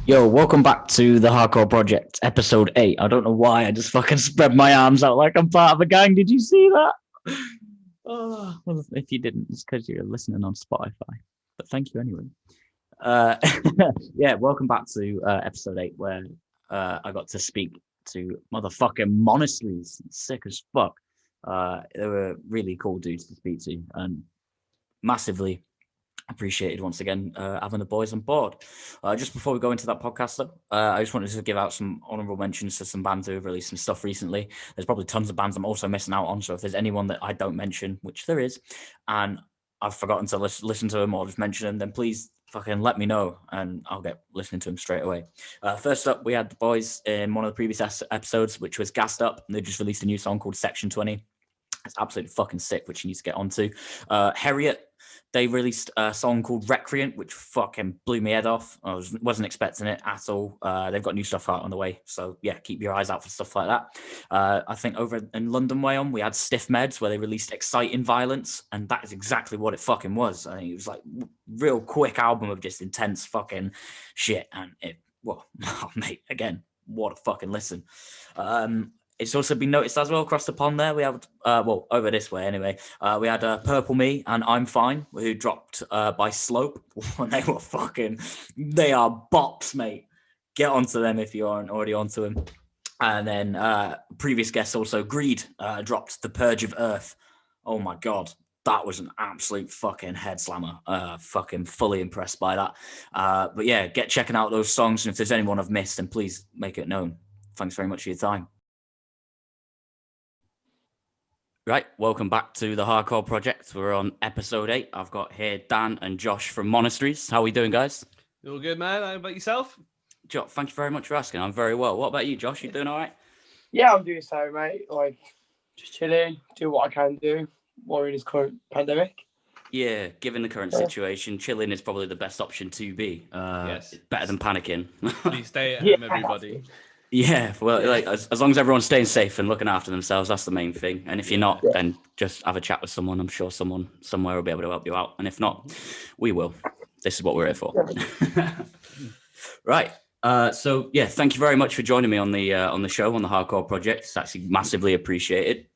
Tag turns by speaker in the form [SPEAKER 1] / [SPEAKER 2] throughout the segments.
[SPEAKER 1] Yo, welcome back to the Hardcore Project, episode 8. I don't know why I just fucking spread my arms out like I'm part of a gang. Did you see that? Oh, well, if you didn't, it's because you're listening on Spotify. But thank you anyway. Uh, yeah, welcome back to episode 8, where I got to speak to motherfucking Monasteries. Sick as fuck. They were really cool dudes to speak to, and massively appreciated once again having the boys on board. Just before we go into that podcast, though, I just wanted to give out some honourable mentions to some bands who have released some stuff recently. There's probably tons of bands I'm also missing out on, so if there's anyone that I don't mention, which there is, and I've forgotten to listen to them or just mention them, then please fucking let me know and I'll get listening to them straight away. First up, we had the boys in one of the previous episodes, which was Gassed Up. They just released a new song called Section 20. It's absolutely fucking sick, which you need to get onto. Harriet, they released a song called Recreant, which fucking blew my head off. I wasn't expecting it at all. They've got new stuff out on the way. So, yeah, keep your eyes out for stuff like that. I think over in London way on, we had Stiff Meds, where they released Exciting Violence, and that is exactly what it fucking was. I think it was like real quick album of just intense fucking shit. And oh, mate, again, what a fucking listen. It's also been noticed as well across the pond there. We have, over this way anyway, we had Purple Me and I'm Fine, who dropped by Slope. They are bops, mate. Get onto them if you aren't already onto them. And then previous guest also, Greed, dropped The Purge of Earth. Oh my God. That was an absolute fucking head slammer. Fucking fully impressed by that. But yeah, get checking out those songs. And if there's anyone I've missed, then please make it known. Thanks very much for your time. Right, welcome back to the Hardcore Project. We're on episode 8. I've got here Dan and Josh from Monasteries. How are we doing, guys?
[SPEAKER 2] All good, man. How about yourself?
[SPEAKER 1] Josh, thank you very much for asking. I'm very well. What about you, Josh? You doing all right?
[SPEAKER 3] Yeah, I'm doing so, mate. Like, just chilling, do what I can do while in this current pandemic.
[SPEAKER 1] Yeah, given the current situation, chilling is probably the best option to be.
[SPEAKER 2] Yes.
[SPEAKER 1] It's better than panicking.
[SPEAKER 2] Please stay at home, everybody.
[SPEAKER 1] Yeah, well, like as long as everyone's staying safe and looking after themselves, that's the main thing. And if you're not, then just have a chat with someone. I'm sure someone somewhere will be able to help you out. And if not, we will. This is what we're here for. Right. So yeah, thank you very much for joining me on the show on the Hardcore Project. It's actually massively appreciated.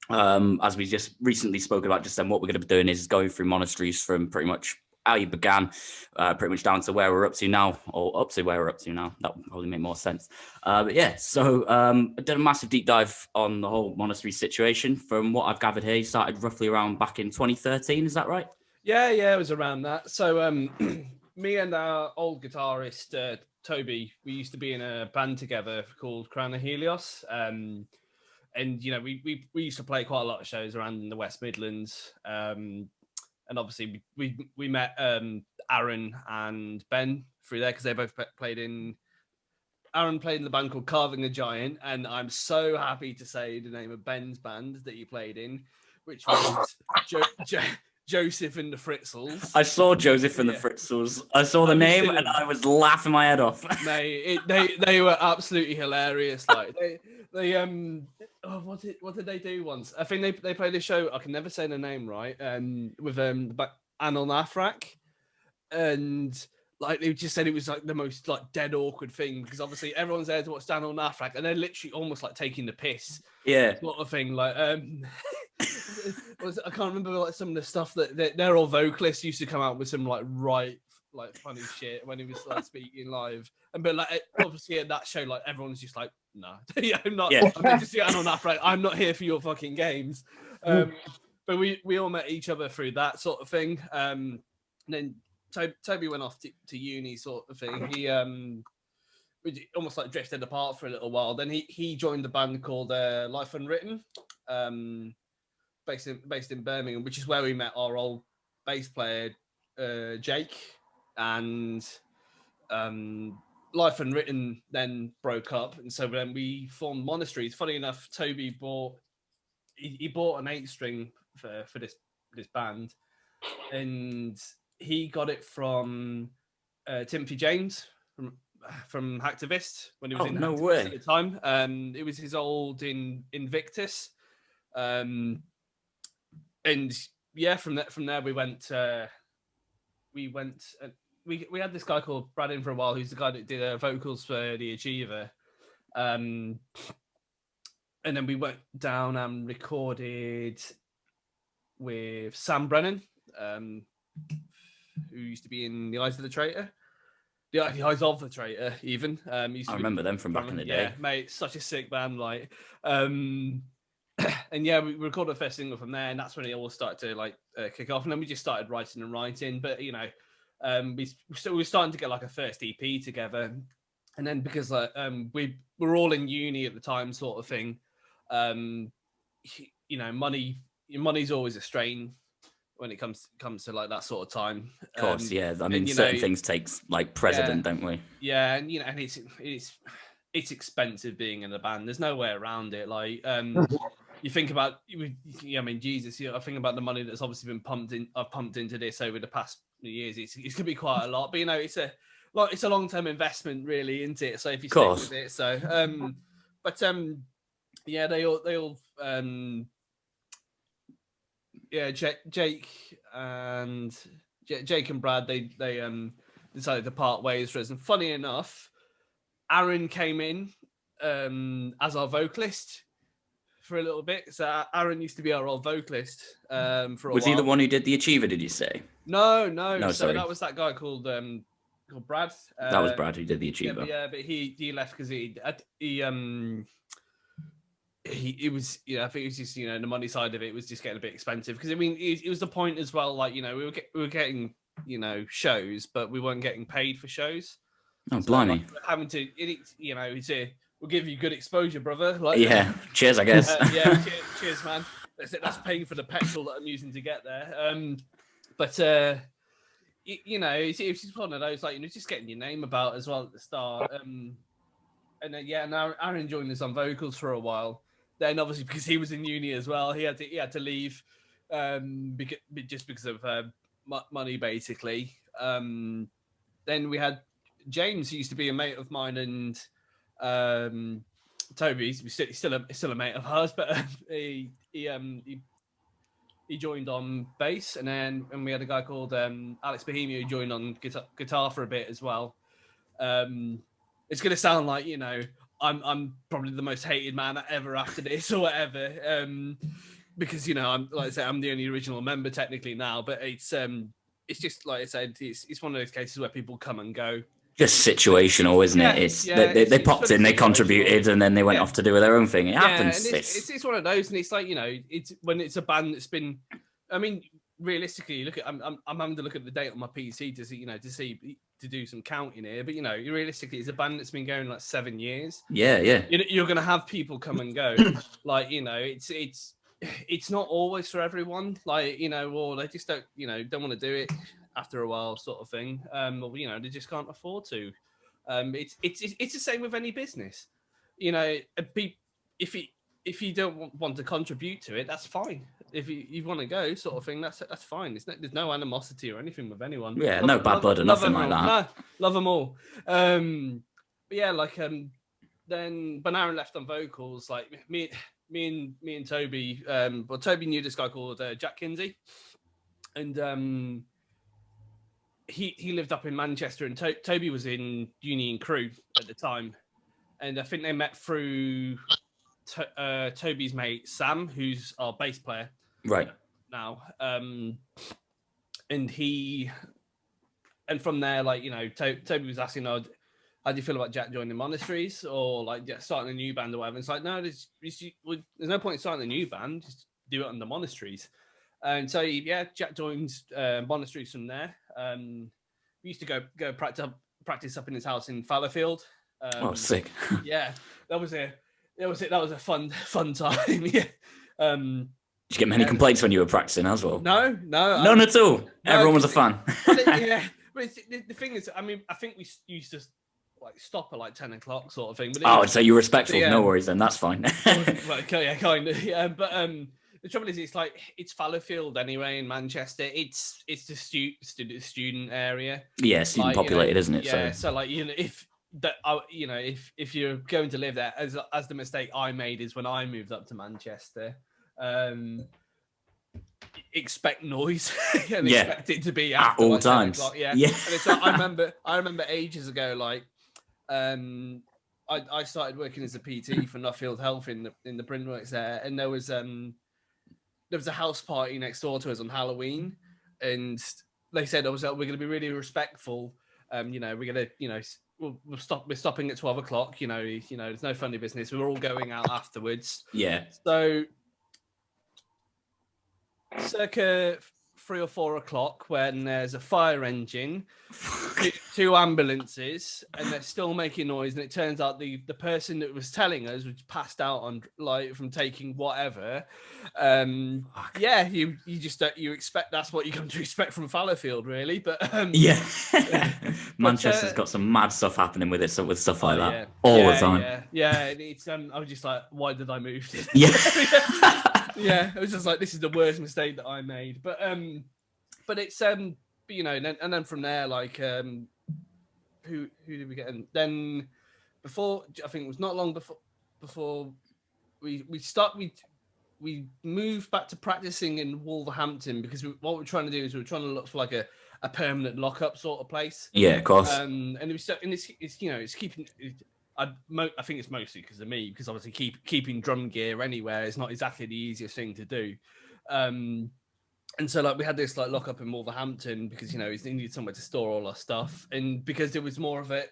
[SPEAKER 1] As we just recently spoke about just then, what we're going to be doing is going through Monasteries from pretty much how you began, pretty much down to where we're up to now, or up to where we're up to now. That would probably make more sense. But yeah, so I did a massive deep dive on the whole monastery situation. From what I've gathered here, you started roughly around back in 2013. Is that right?
[SPEAKER 2] Yeah, it was around that. So me and our old guitarist, Toby, we used to be in a band together called Crown of Helios. And, you know, we used to play quite a lot of shows around in the West Midlands. And obviously we met Aaron and Ben through there because they both played in. Aaron played in the band called Carving the Giant, and I'm so happy to say the name of Ben's band that he played in, which was Joseph and the Fritzels.
[SPEAKER 1] I saw Joseph and the Fritzels. I saw the name and I was laughing my head off.
[SPEAKER 2] Mate, they were absolutely hilarious. Like what did they do once? I think they played a show. I can never say the name right. With Anil Nafrak, and like they just said it was like the most like dead awkward thing because obviously everyone's there to watch Daniel Nafrak and they're literally almost like taking the piss.
[SPEAKER 1] Yeah,
[SPEAKER 2] sort of thing. Like I can't remember like some of the stuff that they're all vocalists used to come out with some like funny shit when he was like speaking live. But like obviously at that show, like everyone's just like, nah, I'm not. Yeah. I'm here to see Anil Nafrak. I'm not here for your fucking games. But we all met each other through that sort of thing. And then Toby went off to uni sort of thing. He almost like drifted apart for a little while. Then he joined a band called Life Unwritten, based in Birmingham, which is where we met our old bass player Jake. And Life Unwritten then broke up, and so then we formed Monasteries. Funny enough, Toby bought an 8-string for this band, and he got it from Timothy James from Hacktivist when he was in Hacktivist at the time. It was his old Invictus, and yeah, from there we went we had this guy called Brad in for a while, who's the guy that did vocals for The Achiever. And then we went down and recorded with Sam Brennan, who used to be in The Eyes of the Traitor. The Eyes of the Traitor, even. I
[SPEAKER 1] remember them from back in the day.
[SPEAKER 2] Yeah, mate, such a sick band. Like, and yeah, we recorded the first single from there, and that's when it all started to like kick off. And then we just started writing. But you know, we were starting to get like a first EP together. And then because we were all in uni at the time, sort of thing, you know, money's always a strain when it comes to like that sort of time.
[SPEAKER 1] Of course, yeah. I mean, certain things takes like precedent, don't we?
[SPEAKER 2] Yeah, and you know, and it's expensive being in a band. There's no way around it. Like, you think about, I mean, Jesus, I think about the money that's obviously been pumped into this over the past years. It's gonna be quite a lot, but you know, it's a long-term investment, really, isn't it? So if you stick with it, so yeah, they all yeah, Jake and Brad, they decided to part ways for us. And funny enough, Aaron came in as our vocalist for a little bit. So Aaron used to be our old vocalist for a while.
[SPEAKER 1] Was he the one who did The Achiever, did you say?
[SPEAKER 2] No, so
[SPEAKER 1] sorry.
[SPEAKER 2] that was that guy called Brad.
[SPEAKER 1] That was Brad who did The Achiever.
[SPEAKER 2] Yeah, but he left because he was, you know, I think it was just, you know, the money side of it was just getting a bit expensive, because I mean it was the point as well, like, you know, we were getting, you know, shows, but we weren't getting paid for shows.
[SPEAKER 1] Oh, so, blimey!
[SPEAKER 2] Like, having to, you know, we'll give you good exposure, brother. Like,
[SPEAKER 1] yeah, cheers, I guess.
[SPEAKER 2] Yeah, cheers, man. That's paying for the petrol that I'm using to get there. But you know, it's just one of those, like, you know, just getting your name about as well at the start. And then now Aaron joined us on vocals for a while. Then obviously because he was in uni as well, he had to leave because of money, basically. Then we had James, who used to be a mate of mine, and Toby. He's still a mate of ours, but he joined on bass, and we had a guy called Alex Bohemia who joined on guitar for a bit as well. It's going to sound like, you know, I'm probably the most hated man ever after this or whatever, because, you know, I'm the only original member technically now, but it's just like I said, it's one of those cases where people come and go. Just
[SPEAKER 1] situational, isn't it? They popped in, they contributed, and then they went off to do their own thing. It happens.
[SPEAKER 2] It's one of those, and it's like, you know, it's when it's a band that's been, I mean, realistically, look at, I'm having to look at the date on my PC to do some counting here, but you know, realistically, it's a band that's been going like 7 years.
[SPEAKER 1] Yeah.
[SPEAKER 2] You're going to have people come and go. Like, you know, it's not always for everyone. Like, you know, or they just don't want to do it after a while, sort of thing. Or, you know, they just can't afford to. It's the same with any business. You know, if you don't want to contribute to it, that's fine. If you want to go, sort of thing, that's fine. There's no animosity or anything with anyone.
[SPEAKER 1] Yeah, no bad blood or nothing like that.
[SPEAKER 2] No, love them all. But yeah, like then when Aaron left on vocals, like me and Toby, well, Toby knew this guy called Jack Kinsey, and he lived up in Manchester, and Toby was in uni and crew at the time, and I think they met through Toby's mate Sam, who's our bass player
[SPEAKER 1] right
[SPEAKER 2] now, and from there, like, you know, Toby was asking, how do you feel about Jack joining Monasteries, or like starting a new band or whatever? It's like, no, there's no point in starting a new band, just do it under Monasteries. And so Jack joins Monasteries from there. We used to go practice up in his house in Fallowfield.
[SPEAKER 1] Sick.
[SPEAKER 2] Yeah, that was a fun time. Yeah.
[SPEAKER 1] Did you get many complaints when you were practicing as well?
[SPEAKER 2] No,
[SPEAKER 1] none at all. Everyone was a fan.
[SPEAKER 2] Yeah, but the thing is, I mean, I think we used to like stop at like 10 o'clock, sort of thing. But
[SPEAKER 1] so you're respectful. No worries, then that's fine.
[SPEAKER 2] Right, yeah, kind of. Yeah, but the trouble is, it's Fallowfield anyway in Manchester. It's the student area.
[SPEAKER 1] Yeah, student populated, isn't it?
[SPEAKER 2] Yeah, so like, you know, if you're going to live there, as the mistake I made is when I moved up to Manchester. expect noise and
[SPEAKER 1] Yeah.
[SPEAKER 2] expect it to be
[SPEAKER 1] At
[SPEAKER 2] after,
[SPEAKER 1] all
[SPEAKER 2] like, 7
[SPEAKER 1] times.
[SPEAKER 2] o'clock. Yeah.
[SPEAKER 1] Yeah.
[SPEAKER 2] And it's like, I remember ages ago, like, I started working as a PT for Nuffield Health in the Brindworks there, and there was a house party next door to us on Halloween, and they said, we're going to be really respectful. We're going to, we're stopping at 12 o'clock. There's no funny business. We're all going out afterwards.
[SPEAKER 1] Yeah.
[SPEAKER 2] So circa 3 or 4 o'clock, when there's a fire engine, 2 ambulances, and they're still making noise, and it turns out the person that was telling us was passed out on, like, from taking whatever. Yeah, you expect that's what you come to expect from Fallowfield, really. But
[SPEAKER 1] yeah. Manchester's got some mad stuff happening with it, with stuff like that all the time.
[SPEAKER 2] Yeah. It's I was just like, why did I move to this?
[SPEAKER 1] Yeah.
[SPEAKER 2] Yeah, it was just like, this is the worst mistake that I made. But it's and then from there, like, who did we get in? Then before, I think it was not long before we moved back to practicing in Wolverhampton, because what we're trying to do is we're trying to look for like a permanent lockup sort of place.
[SPEAKER 1] Yeah, of course.
[SPEAKER 2] And it's keeping. I think it's mostly because of me, because obviously keeping drum gear anywhere is not exactly the easiest thing to do. And so, like, we had this like lock up in Wolverhampton because he needed somewhere to store all our stuff, and because it was more of a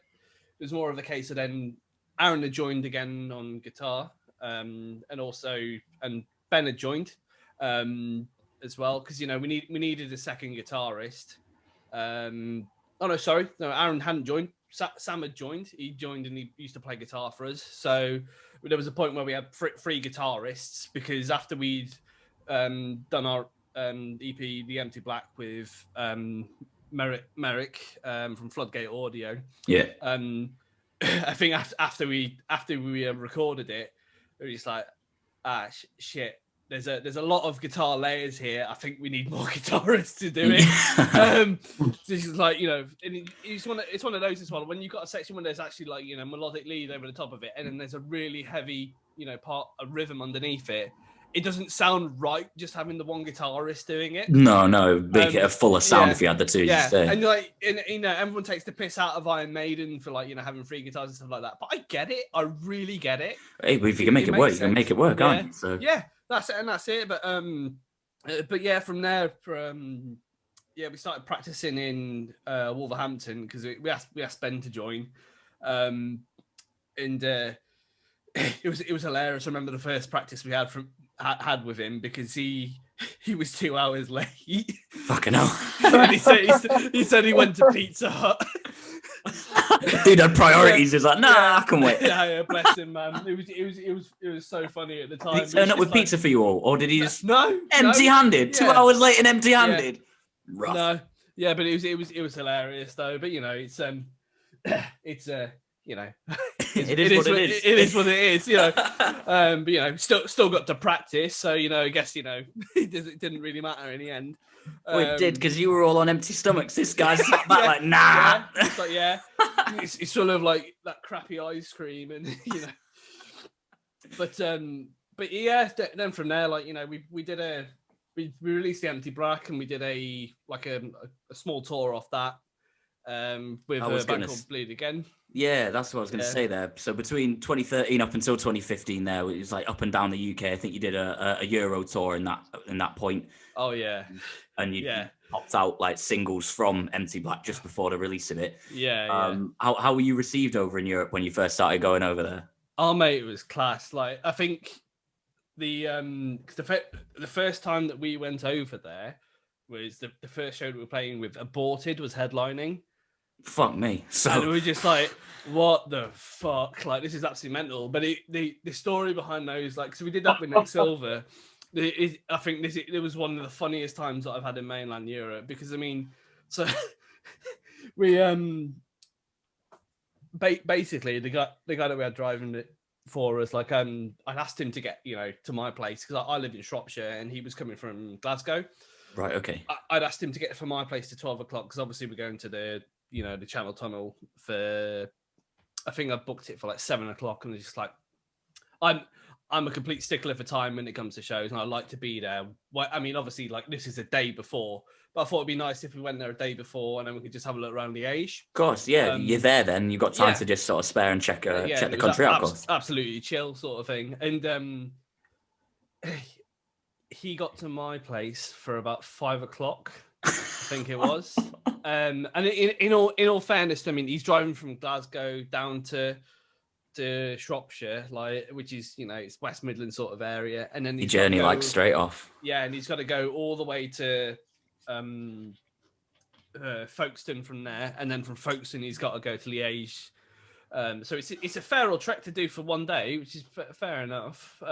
[SPEAKER 2] case of then Aaron had joined again on guitar, and Ben had joined as well, because we needed a second guitarist. Aaron hadn't joined. Sam had joined. He joined and he used to play guitar for us. So there was a point where we had 3 guitarists, because after we'd done our EP, The Empty Black, with Merrick from Floodgate Audio.
[SPEAKER 1] Yeah.
[SPEAKER 2] I think after we recorded it, we were just like, shit. There's a lot of guitar layers here. I think we need more guitarists to do it. This is like, it's one of those as well. When you've got a section where there's actually like, melodic lead over the top of it, and then there's a really heavy, a rhythm underneath it. It doesn't sound right just having the one guitarist doing it.
[SPEAKER 1] No, make it a fuller sound if you had the two.
[SPEAKER 2] Yeah, and like, everyone takes the piss out of Iron Maiden for like, having 3 guitars and stuff like that. But I get it. I really get it.
[SPEAKER 1] Hey, but if you can make it work, you can make it work, aren't you? So
[SPEAKER 2] yeah. That's it. But yeah, from there, we started practicing in Wolverhampton, because we asked Ben to join, and it was hilarious. I remember the first practice we had with him, because he was 2 hours late.
[SPEAKER 1] Fucking hell!
[SPEAKER 2] he said he went to Pizza Hut.
[SPEAKER 1] Dude had priorities. He's like, nah, I can wait.
[SPEAKER 2] Yeah, bless him, man. It was so funny at the time.
[SPEAKER 1] Did he turn up with pizza for you all, or did he just
[SPEAKER 2] empty-handed?
[SPEAKER 1] No. 2 hours late and empty-handed.
[SPEAKER 2] Yeah.
[SPEAKER 1] Rough.
[SPEAKER 2] No, yeah, but it was hilarious though. But it's
[SPEAKER 1] it is what it is.
[SPEAKER 2] It is what it is. But still got to practice. So I guess it didn't really matter in the end.
[SPEAKER 1] Well, it did, because you were all on empty stomachs. This guy's sat back like, nah.
[SPEAKER 2] It's like, it's sort of like that crappy ice cream, and But yeah, then from there, like, we released the Empty Black, and we did a small tour off that with a band called Bleed Again.
[SPEAKER 1] Yeah, that's what I was going to say there. So between 2013 up until 2015, there it was like up and down the UK. I think you did a Euro tour in that point.
[SPEAKER 2] Oh yeah,
[SPEAKER 1] and you popped out like singles from Empty Black just before the release of it.
[SPEAKER 2] Yeah.
[SPEAKER 1] How were you received over in Europe when you first started going over there?
[SPEAKER 2] Oh mate, it was class. Like, I think the first time that we went over there was the first show that we were playing with. Aborted was headlining.
[SPEAKER 1] Fuck me. So
[SPEAKER 2] and we were just like, what the fuck? Like, this is absolutely mental. But the story behind those, like, so we did that with Nick Silver. I think it was one of the funniest times that I've had in mainland Europe, because so we basically the guy that we had driving it for us, like, I'd asked him to get to my place, because I live in Shropshire and he was coming from Glasgow.
[SPEAKER 1] Right. Okay.
[SPEAKER 2] I'd asked him to get from my place to 12 o'clock, because obviously we're going to the Channel Tunnel for, I think I booked it for like 7 o'clock, and it's just like, I'm a complete stickler for time when it comes to shows, and I like to be there. Well, I mean, obviously, like this is a day before, but I thought it'd be nice if we went there a day before, and then we could just have a look around Liège.
[SPEAKER 1] Of course, yeah, you're there then. You've got time to just sort of spare and check the country out, of course.
[SPEAKER 2] Absolutely chill sort of thing. And he got to my place for about 5 o'clock, I think it was. And in all fairness, I mean, he's driving from Glasgow down to Shropshire, like, which is, you know, it's West Midlands sort of area, and then
[SPEAKER 1] the journey like straight off.
[SPEAKER 2] Yeah, and he's got to go all the way to Folkestone from there, and then from Folkestone he's got to go to Liège. So it's a fair old trek to do for one day, which is fair enough.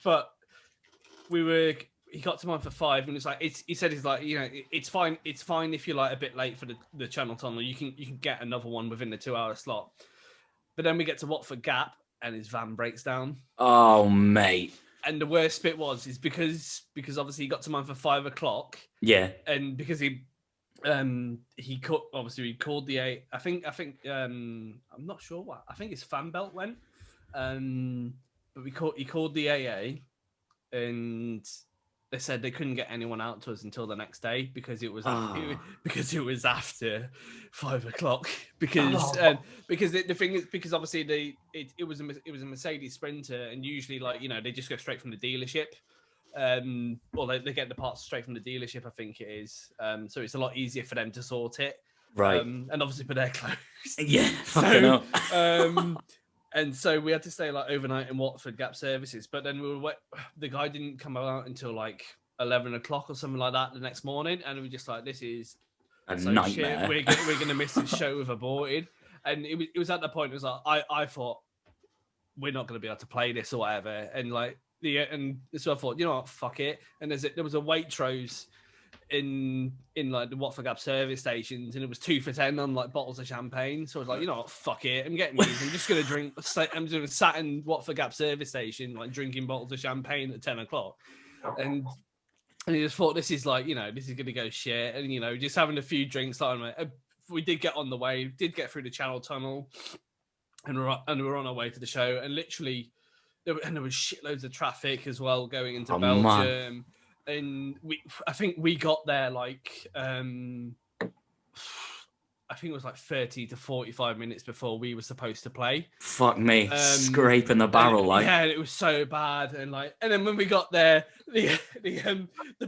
[SPEAKER 2] But he got to mine for 5, and it's like he said he's like, you know, it's fine if you're like a bit late for the Channel Tunnel, you can get another one within the 2-hour slot. But then we get to Watford Gap, and his van breaks down.
[SPEAKER 1] Oh, mate.
[SPEAKER 2] And the worst bit is because obviously he got to mine for 5 o'clock.
[SPEAKER 1] Yeah.
[SPEAKER 2] And because he called the A. I think I'm not sure what. I think his fan belt went. But he called the AA, and they said they couldn't get anyone out to us until the next day because it was after 5 o'clock. Because the thing is, because obviously it was a Mercedes Sprinter, and usually, like, you know, they just go straight from the dealership, or they get the parts straight from the dealership, I think it is. So it's a lot easier for them to sort it,
[SPEAKER 1] right?
[SPEAKER 2] And obviously, but they're closed.
[SPEAKER 1] Yeah, so,
[SPEAKER 2] and so we had to stay like overnight in Watford Gap Services, but then the guy didn't come out until like 11 o'clock or something like that the next morning, and we were just like, this is
[SPEAKER 1] a nightmare.
[SPEAKER 2] Shit. We're gonna miss this show with aborted. And it was at the point, it was like I thought we're not gonna be able to play this or whatever, and like so I thought, you know what, fuck it. And there was a Waitrose in like the Watford Gap service stations, and it was 2 for 10 on like bottles of champagne. So I was like, you know what, fuck it, I'm getting these. I'm just gonna drink. I'm just sat in Watford Gap service station, like drinking bottles of champagne at 10 o'clock, and I just thought, this is like, you know, this is gonna go shit. And you know, just having a few drinks. Like, we did get on the way, did get through the Channel Tunnel, and we're on our way to the show. And literally, there was shitloads of traffic as well going into Belgium. Man. And I think we got there like, I think it was like 30 to 45 minutes before we were supposed to play.
[SPEAKER 1] Fuck me, scraping the barrel, like.
[SPEAKER 2] Yeah, it was so bad, and then when we got there, the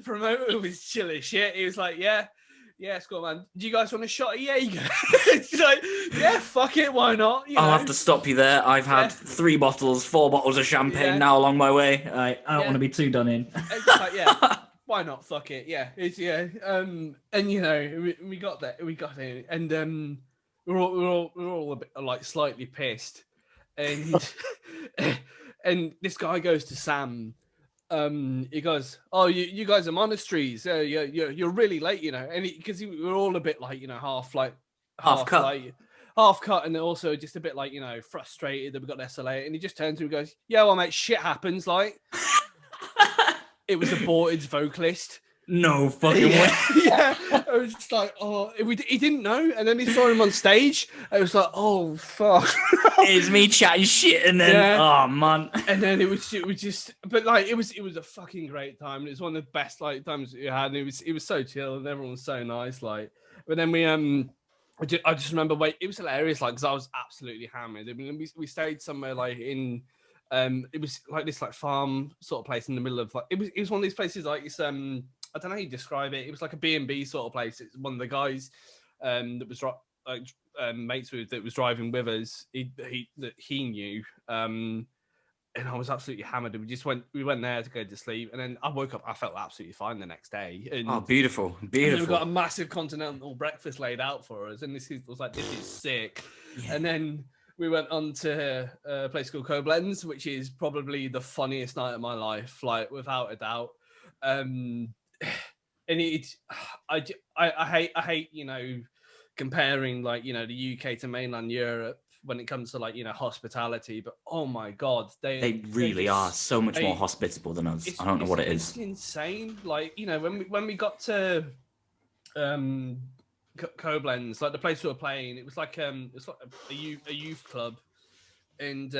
[SPEAKER 2] promoter was chill as shit. He was like, yeah, Scott, man, do you guys want a shot of Jaeger? He's like, yeah, fuck it, why not?
[SPEAKER 1] I'll have to stop you there. I've had 4 bottles of champagne now along my way. I don't want to be too done in.
[SPEAKER 2] It's like, yeah, why not? Fuck it, yeah. And you know, we got there, and we're all a bit like slightly pissed, and and this guy goes to Sam. He goes, "Oh, you guys are Monasteries. You're really late, you know." And because we were all a bit like, you know, half cut, and also just a bit like, you know, frustrated that we got SLA. And he just turns to me and goes, "Yeah, well, mate, shit happens." Like, it was aborted's vocalist.
[SPEAKER 1] No fucking way.
[SPEAKER 2] Yeah, I was just like, oh, he didn't know, and then he saw him on stage. I was like, oh fuck,
[SPEAKER 1] it's me chatting shit, and then oh man,
[SPEAKER 2] and then it was just, but like it was a fucking great time. It was one of the best like times we had, and it was so chill, and everyone was so nice. Like, but then we I just remember, it was hilarious, like, because I was absolutely hammered. I mean, we stayed somewhere like in. It was like this like farm sort of place in the middle of like it was one of these places like it's I don't know how you describe it. It was like a B&B sort of place. It's one of the guys that was mates with that was driving with us. He knew, and I was absolutely hammered. We went there to go to sleep, and then I woke up. I felt absolutely fine the next day. And,
[SPEAKER 1] oh, beautiful!
[SPEAKER 2] And we got a massive continental breakfast laid out for us, and this is sick. Yeah. And then we went on to a place called Koblenz, which is probably the funniest night of my life, like without a doubt. And I hate, you know, comparing like, you know, the UK to mainland Europe when it comes to like, you know, hospitality, but oh my god,
[SPEAKER 1] they really are so much more hospitable than us. I don't know what it is.
[SPEAKER 2] It's insane. Like, you know, when we got to Koblenz, like the place we were playing, it was like a youth club, and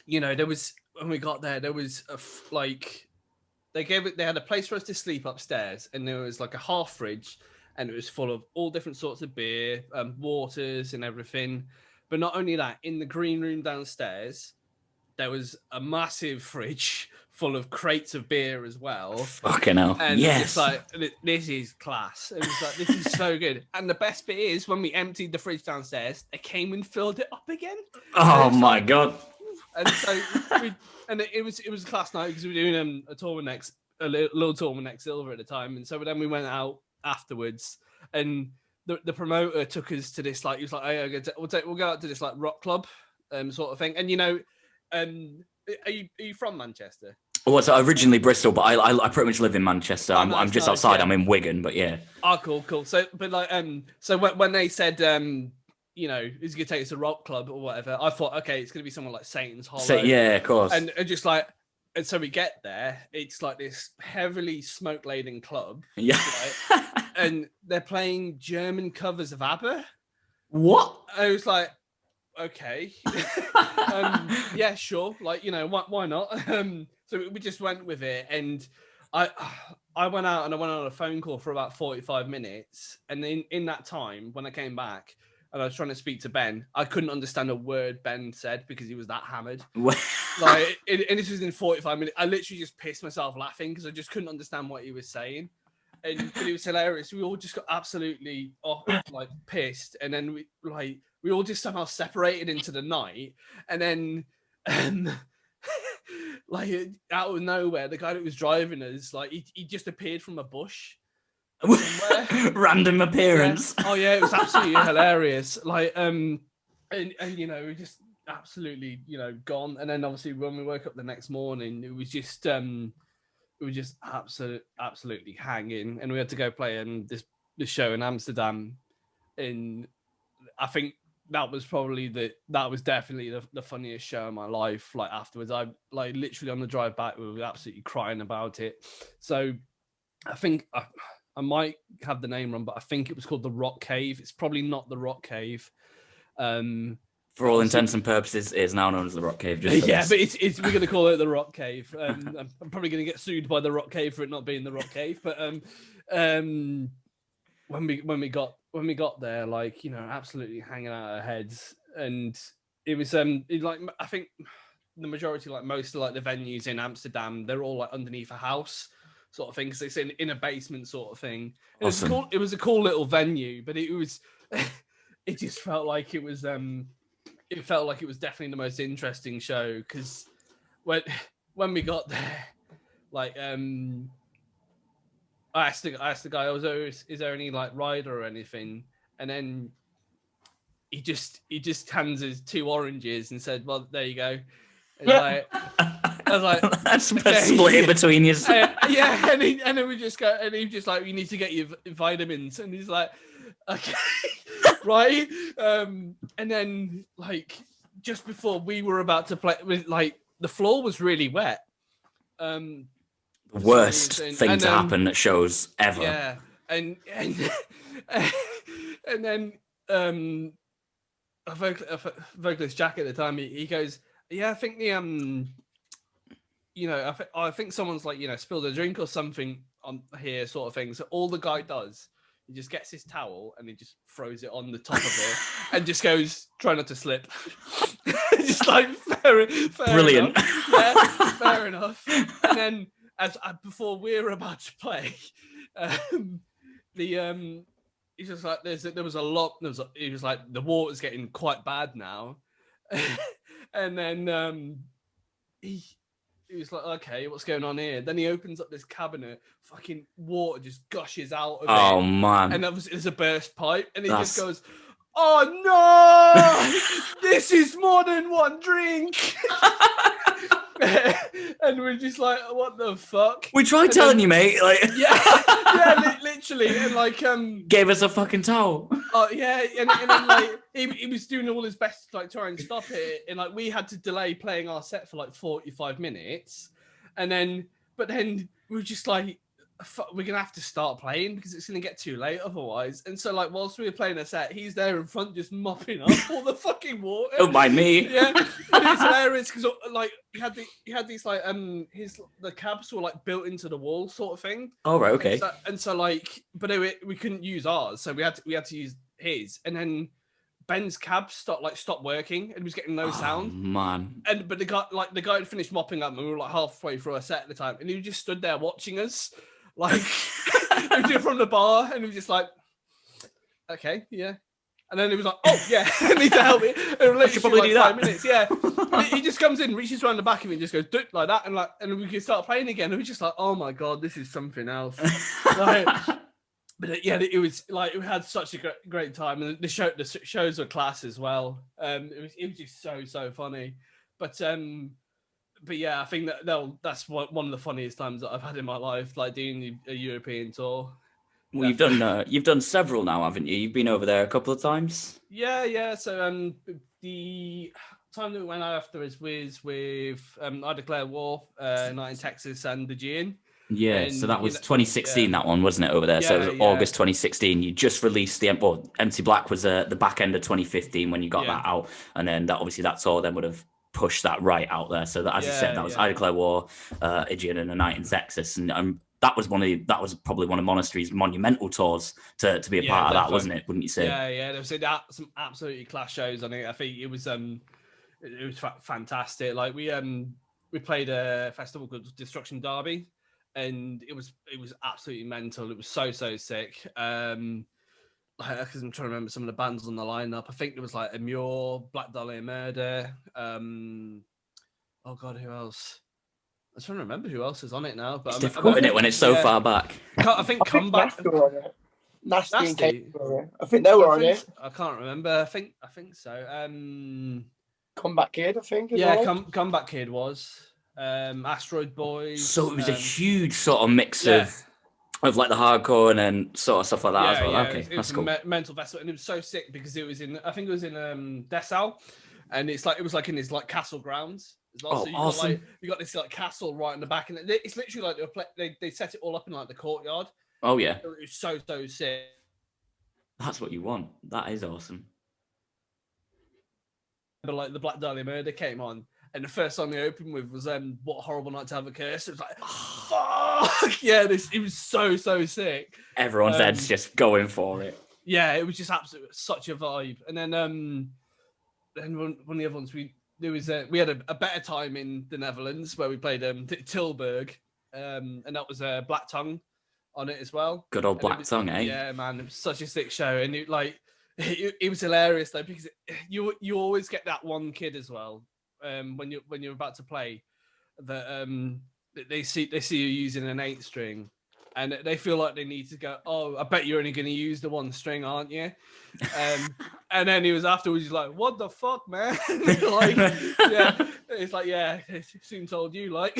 [SPEAKER 2] you know, there was when we got there, there was like they had a place for us to sleep upstairs, and there was like a half fridge, and it was full of all different sorts of beer, waters, and everything. But not only that, in the green room downstairs, there was a massive fridge full of crates of beer as well.
[SPEAKER 1] Fucking hell.
[SPEAKER 2] And
[SPEAKER 1] yes.
[SPEAKER 2] it's like, this is class. It was like, this is so good. And the best bit is when we emptied the fridge downstairs, they came and filled it up again.
[SPEAKER 1] Oh my God.
[SPEAKER 2] And so, it was a class night because we were doing a tour a little tour with Next Silver at the time. And so then we went out afterwards, and the promoter took us to this, like, he was like, hey, we'll go out to this like rock club sort of thing. And, you know, are you from Manchester?
[SPEAKER 1] Well, so originally Bristol, but I pretty much live in Manchester. I'm just outside. Yeah. I'm in Wigan, but yeah.
[SPEAKER 2] Oh, cool. So, but like, so when they said, you know, who's gonna take us to rock club or whatever, I thought, okay, it's gonna be someone like Satan's Hollow.
[SPEAKER 1] Yeah, of course.
[SPEAKER 2] And just like, and so we get there, it's like this heavily smoke-laden club.
[SPEAKER 1] Yeah.
[SPEAKER 2] Right? And they're playing German covers of ABBA.
[SPEAKER 1] What?
[SPEAKER 2] I was like, okay. Yeah, sure. Like, you know, why not? So we just went with it, and I went out and I went on a phone call for about 45 minutes, and in that time, when I came back and I was trying to speak to Ben, I couldn't understand a word Ben said because he was that hammered. Like, and this was in 45 minutes. I literally just pissed myself laughing because I just couldn't understand what he was saying. But it was hilarious. We all just got absolutely like pissed, and then we all just somehow separated into the night, and then like out of nowhere, the guy that was driving us, like he just appeared from a bush.
[SPEAKER 1] Random appearance.
[SPEAKER 2] Yeah. Oh yeah, it was absolutely hilarious. Like and you know, we just absolutely, you know, gone. And then obviously when we woke up the next morning, it was just absolutely hanging, and we had to go play this show in Amsterdam. And I think that was definitely the funniest show of my life. Like afterwards, I like literally on the drive back, we were absolutely crying about it. So I think I might have the name wrong, but I think it was called the Rock Cave. It's probably not the Rock Cave.
[SPEAKER 1] For all intents and purposes, it is now known as the Rock Cave.
[SPEAKER 2] Yeah, but it's we're going to call it the Rock Cave. I'm probably going to get sued by the Rock Cave for it not being the Rock Cave. But when we got there, like, you know, absolutely hanging out our heads, and it was like, I think the majority, like most of like the venues in Amsterdam, they're all like underneath a house sort of thing, because it's in a basement sort of thing.
[SPEAKER 1] Awesome.
[SPEAKER 2] It was a cool little venue, but it was it just felt like it was it felt like it was definitely the most interesting show, because when we got there, like I asked the guy, is there any like rider or anything? And then he just hands us 2 oranges and said, well, there you go. And I was like,
[SPEAKER 1] that's okay. Split it between you.
[SPEAKER 2] Yeah, and then we just go, and he just like, you need to get your vitamins, and he's like, okay, right. And then like just before we were about to play, like the floor was really wet. The
[SPEAKER 1] worst thing to happen at shows ever.
[SPEAKER 2] Yeah, and then a vocalist Jack at the time, he goes, yeah, I think the you know, I think someone's like, you know, spilled a drink or something on here, sort of thing. So all the guy does, he just gets his towel and he just throws it on the top of it and just goes, try not to slip. Just like fair
[SPEAKER 1] brilliant
[SPEAKER 2] enough. Yeah, fair enough. And then before we're about to play, he's just like, there was a lot. He was like, the water's getting quite bad now. And then he was like, okay, what's going on here? Then he opens up this cabinet, fucking water just gushes out of it.
[SPEAKER 1] Oh man!
[SPEAKER 2] And there's a burst pipe, and he just goes, "Oh no, this is more than one drink." And we're just like, what the fuck?
[SPEAKER 1] We tried telling you, mate. Like,
[SPEAKER 2] yeah, literally, and like,
[SPEAKER 1] gave us a fucking towel.
[SPEAKER 2] Oh yeah, and then like he was doing all his best to like try and stop it, and like we had to delay playing our set for like 45 minutes, but then we were just like, we're gonna have to start playing because it's gonna get too late otherwise. And so, like, whilst we were playing a set, he's there in front just mopping up all the fucking water.
[SPEAKER 1] Don't mind me.
[SPEAKER 2] Yeah, and it's hilarious because like he had these like the cabs were like built into the wall sort of thing.
[SPEAKER 1] Oh right, okay.
[SPEAKER 2] And so like, but we couldn't use ours, so we had to use his, and then Ben's cab stopped working and was getting no sound.
[SPEAKER 1] Man.
[SPEAKER 2] But the guy had finished mopping up and we were like halfway through a set at the time, and he just stood there watching us, like he was just from the bar, and he was just like, okay, yeah. And then he was like, oh yeah, I need to help me. And
[SPEAKER 1] I should probably do that.
[SPEAKER 2] 5 minutes, yeah. He just comes in, reaches around the back of me, and just goes do like that, and we can start playing again. And we're just like, oh my god, this is something else. Like, but yeah, it was like we had such a great time, and the shows were class as well. It was just so funny. But yeah, I think that's one of the funniest times that I've had in my life, like doing a European tour.
[SPEAKER 1] Well, you've done several now, haven't you? You've been over there a couple of times.
[SPEAKER 2] Yeah. So the time that we went afterwards was with I Declare War, Night in Texas and the Aegean.
[SPEAKER 1] Yeah, and, so that was 2016, that one, wasn't it, over there? So it was August 2016. You just released Empty Black was the back end of 2015 when you got that out. And then that tour then would have pushed that right out there. So that, as you said, that was I Declare War, Aegean and A Night in Texas. And that was probably one of Monasteries' monumental tours to be a part of that, wasn't it? Wouldn't you say?
[SPEAKER 2] Yeah. There was some absolutely class shows on it. I think it was fantastic. Like we played a festival called Destruction Derby, and it was absolutely mental. It was so sick. Because I'm trying to remember some of the bands on the lineup. I think there was like Amur, Black Dahlia Murder. Oh god, who else? I'm trying to remember who else is on it now. But
[SPEAKER 1] it's difficult, isn't it, when it's so far back?
[SPEAKER 2] I think Comeback.
[SPEAKER 3] Nasty and Kate. I think they were on it.
[SPEAKER 2] I can't remember. I think so.
[SPEAKER 3] Comeback Kid, I think.
[SPEAKER 2] Comeback Kid was. Asteroid Boys.
[SPEAKER 1] So it was a huge sort of mix of like the hardcore and then sort of stuff like that as well.
[SPEAKER 2] Yeah,
[SPEAKER 1] okay,
[SPEAKER 2] it was cool. Mental festival, and it was so sick because it was in Dessau, and it was like in this like castle grounds as well.
[SPEAKER 1] Oh,
[SPEAKER 2] so
[SPEAKER 1] awesome.
[SPEAKER 2] You got this like castle right in the back, and it's literally like they set it all up in like the courtyard.
[SPEAKER 1] Oh yeah,
[SPEAKER 2] it was so sick.
[SPEAKER 1] That's what you want. That is awesome.
[SPEAKER 2] But like the Black Dahlia Murder came on. And the first song they opened with was What a Horrible Night to Have a Curse. It was like, fuck! Yeah, it was so sick.
[SPEAKER 1] Everyone's head's just going for it.
[SPEAKER 2] Yeah, it was just absolutely such a vibe. And then one of the other ones, we had a better time in the Netherlands where we played Tilburg, and that was Black Tongue on it as well.
[SPEAKER 1] Good old Black Tongue, eh?
[SPEAKER 2] Yeah, man, it was such a sick show. And it was hilarious though, because you always get that one kid as well. When you're about to play, that they see you using an 8-string, and they feel like they need to go, oh, I bet you're only going to use the 1 string, aren't you? And then he was afterwards, he's like, what the fuck, man? Like, yeah, it's like, yeah, soon told you, like.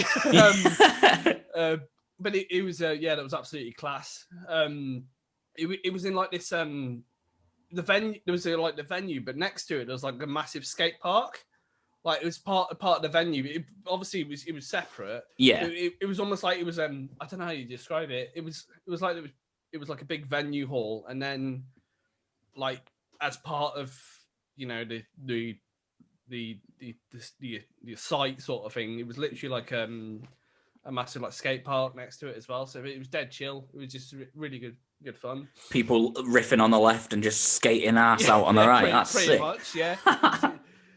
[SPEAKER 2] But it was that was absolutely class. It was in like this the venue. There was like the venue, but next to it there was like a massive skate park. Like it was part of the venue. It was separate.
[SPEAKER 1] Yeah.
[SPEAKER 2] It was almost like it was I don't know how you describe it. It was like a big venue hall, and then like as part of the site sort of thing, it was literally like a massive like skate park next to it as well. So it was dead chill. It was just really good fun.
[SPEAKER 1] People riffing on the left and just skating ass out on the right. That's
[SPEAKER 2] pretty
[SPEAKER 1] sick.
[SPEAKER 2] Much, yeah.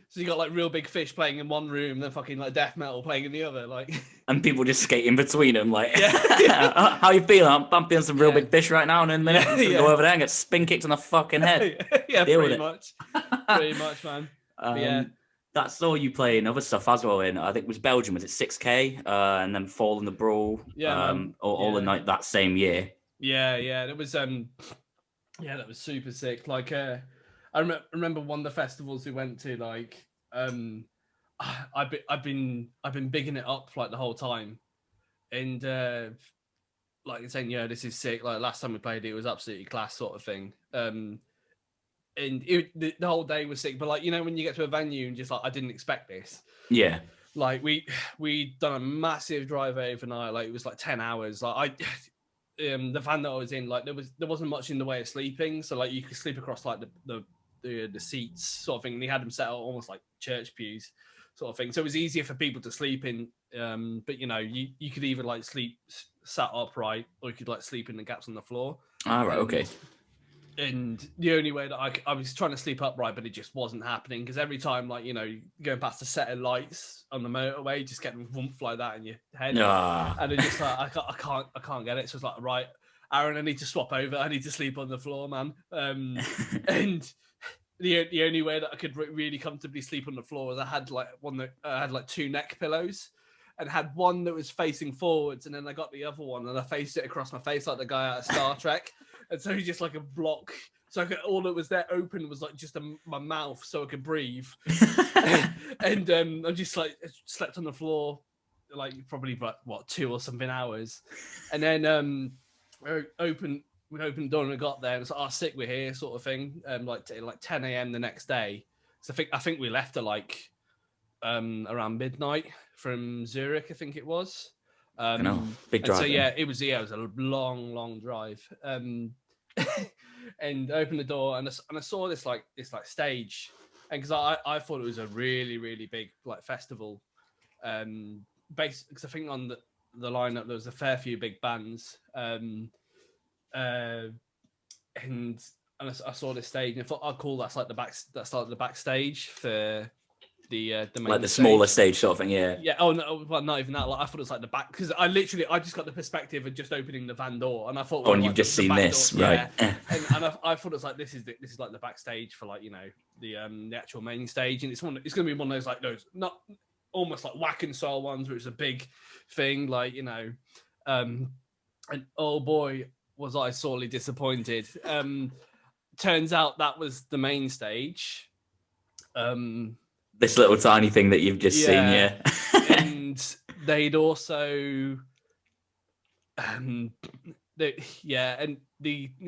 [SPEAKER 2] So you got like Real Big Fish playing in one room, then fucking like death metal playing in the other, like. And
[SPEAKER 1] people just skating between them, like. Yeah. How you feeling? I'm feeling some Real Big Fish right now, and in a minute, go over there and get spin kicked on the fucking head.
[SPEAKER 2] Yeah, pretty much, man.
[SPEAKER 1] That's all you play in other stuff as well. In I think it was Belgium. Was it 6K? And then Fall in the Brawl.
[SPEAKER 2] Yeah.
[SPEAKER 1] All in like that same year.
[SPEAKER 2] Yeah. It was that was super sick. Like I remember one of the festivals we went to. Like I've been bigging it up like the whole time, and like saying, this is sick. Like last time we played it was absolutely class, sort of thing. And the whole day was sick. But like when you get to a venue and just like I didn't expect this.
[SPEAKER 1] Yeah.
[SPEAKER 2] Like we done a massive drive overnight. Like it was like 10 hours. Like the van that I was in, like there wasn't much in the way of sleeping, so like you could sleep across like the seats sort of thing. And he had them set out almost like church pews sort of thing, so it was easier for people to sleep in. But you know, you could either like sleep sat upright, or you could like sleep in the gaps on the floor.
[SPEAKER 1] All right, okay.
[SPEAKER 2] And the only way that I was trying to sleep upright, but it just wasn't happening, because every time, like, you know, going past a set of lights on the motorway, just getting whoomph like that in your head, and it's just like I can't get it. So it's like, right, Aaron, I need to swap over. I need to sleep on the floor, man. And the only way that I could really comfortably sleep on the floor was I had like I had like 2 neck pillows, and had one that was facing forwards, and then I got the other one and I faced it across my face like the guy out of Star Trek. And so just like a block. So all that was there open was like just my mouth, so I could breathe. And I just like slept on the floor, like probably what 2 or something hours. And then we opened the door and we got there, and it's like, sick, we're here, sort of thing. Like 10 a.m. the next day. So I think we left at like around midnight from Zurich, I think it was.
[SPEAKER 1] Big drive.
[SPEAKER 2] So it was a long drive. And I opened the door and I saw this stage, and because I thought it was a really, really big like festival, because I think on the lineup there was a fair few big bands, and I saw this stage and I thought, oh cool, that's like the backstage for the main
[SPEAKER 1] like the
[SPEAKER 2] stage.
[SPEAKER 1] smaller stage sort of thing, yeah.
[SPEAKER 2] Oh no, well, not even that. Like I thought it was like the back, because I just got the perspective of just opening the van door, and I thought,
[SPEAKER 1] and you've just seen this, door, right?
[SPEAKER 2] Yeah. and I thought it was like this is like the backstage for like, you know, the actual main stage, and it's going to be one of those like those not almost like whack and soul ones where it's a big thing, like, you know, and oh boy was I sorely disappointed. Turns out that was the main stage.
[SPEAKER 1] This little tiny thing that you've just seen, yeah.
[SPEAKER 2] And they'd also, and the